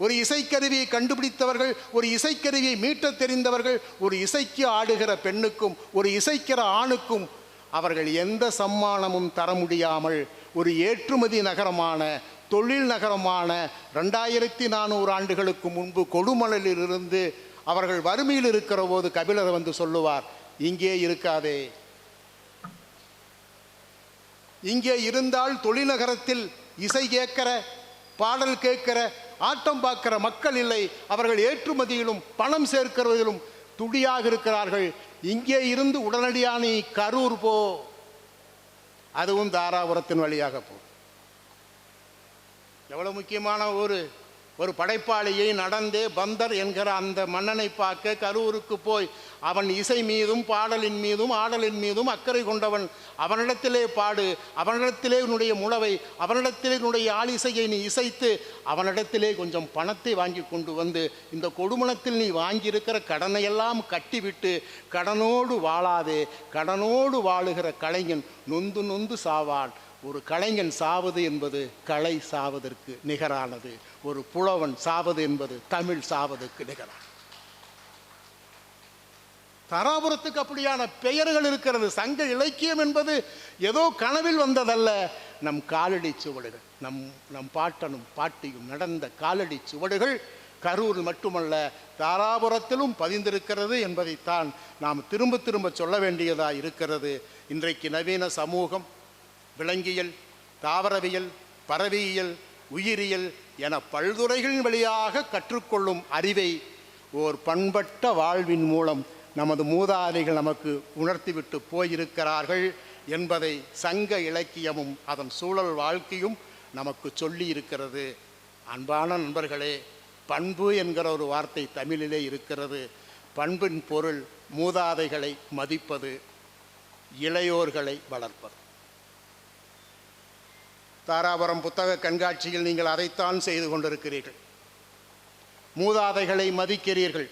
S2: ஒரு இசைக்கருவியை கண்டுபிடித்தவர்கள், ஒரு இசைக்கருவியை மீட்டத் தெரிந்தவர்கள். ஒரு இசைக்கு ஆடுகிற பெண்ணுக்கும் ஒரு இசைக்கிற ஆணுக்கும் அவர்கள் எந்த சம்மானமும் தர முடியாமல் ஒரு ஏற்றுமதி நகரமான, தொழில் நகரமான 2400 ஆண்டுகளுக்கு முன்பு கொடுமணலில் இருந்து அவர்கள் வறுமையில் இருக்கிற போது கபிலர் வந்து சொல்லுவார், இங்கே இருக்காதே, இங்கே இருந்தால் தொழில்நகரத்தில் இசை கேட்கிற, பாடல் கேட்கிற, ஆட்டம் பார்க்கிற மக்கள் இல்லை. அவர்கள் ஏற்றுமதியிலும் பணம் சேர்க்கிறதிலும் துடியாக இருக்கிறார்கள். இங்கே இருந்து உடனடியாக நீ கரூர் போ, அதுவும் தாராபுரத்தின் வழியாக போ. எவ்வளவு முக்கியமான ஒரு படைப்பாளியை நடந்தே பந்தர் என்கிற அந்த மன்னனை பார்க்க கரூருக்கு போய் அவன் இசை மீதும் பாடலின் மீதும் ஆடலின் மீதும் அக்கறை கொண்டவன். அவனிடத்திலே பாடு, அவனிடத்திலே உன்னுடைய முழவை, அவனிடத்திலே உன்னுடைய ஆளிசையை நீ இசைத்து அவனிடத்திலே கொஞ்சம் பணத்தை வாங்கி கொண்டு வந்து இந்த கொடுமணத்தில் நீ வாங்கியிருக்கிற கடனையெல்லாம் கட்டிவிட்டு கடனோடு வாழாதே, கடனோடு வாழுகிற கலைஞன் நொந்து நொந்து சாவான். ஒரு கலைஞன் சாவது என்பது கலை சாவதற்கு நிகரானது. ஒரு புலவன் சாவது என்பது தமிழ் சாவதற்கு நிகரானது. தாராபுரத்துக்கு அப்படியான பெயர்கள் இருக்கிறது. சங்க இலக்கியம் என்பது ஏதோ கனவில் வந்ததல்ல. நம் காலடி சுவடுகள், நம் பாட்டனும் பாட்டியும் நடந்த காலடி சுவடுகள் கரூர் மட்டுமல்ல தாராபுரத்திலும் பதிந்திருக்கிறது என்பதைத்தான் நாம் திரும்ப திரும்ப சொல்ல வேண்டியதாக இருக்கிறது. இன்றைக்கு நவீன சமூகம் விலங்கியல், தாவரவியல், பறவையியல், உயிரியல் என பல்துறைகளின் வழியாக கற்றுக்கொள்ளும் அறிவை ஓர் பண்பட்ட வாழ்வின் மூலம் நமது மூதாதைகள் நமக்கு உணர்த்திவிட்டு போயிருக்கிறார்கள் என்பதை சங்க இலக்கியமும் அதன் சூழல் வாழ்க்கையும் நமக்கு சொல்லி இருக்கிறது. அன்பான நண்பர்களே, பண்பு என்கிற ஒரு வார்த்தை தமிழிலே இருக்கிறது. பண்பின் பொருள் மூதாதைகளை மதிப்பது, இளையோர்களை வளர்ப்பது. தாராபுரம் புத்தக கண்காட்சியில் நீங்கள் அதைத்தான் செய்து கொண்டிருக்கிறீர்கள். மூதாதைகளை மதிக்கிறீர்கள்,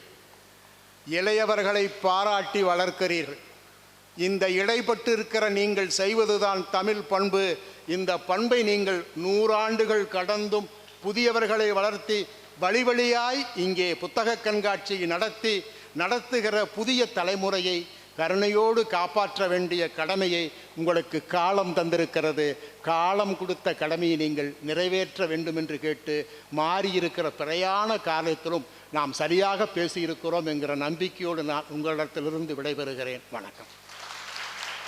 S2: இளையவர்களை பாராட்டி வளர்க்கிறீர்கள். இந்த இடைப்பட்டு இருக்கிற நீங்கள் செய்வதுதான் தமிழ் பண்பு. இந்த பண்பை நீங்கள் 100 ஆண்டுகள் கடந்தும் புதியவர்களை வளர்த்தி வழி வழியாய் இங்கே புத்தக கண்காட்சி நடத்துகிற புதிய தலைமுறையை கருணையோடு காப்பாற்ற வேண்டிய கடமையை உங்களுக்கு காலம் தந்திருக்கிறது. காலம் கொடுத்த கடமையை நீங்கள் நிறைவேற்ற வேண்டும் என்று கேட்டு, மாறியிருக்கிற பிரயாண காலத்திலும் நாம் சரியாக பேசியிருக்கிறோம் என்கிற நம்பிக்கையோடு நான் உங்களிடத்திலிருந்து விடைபெறுகிறேன். வணக்கம்.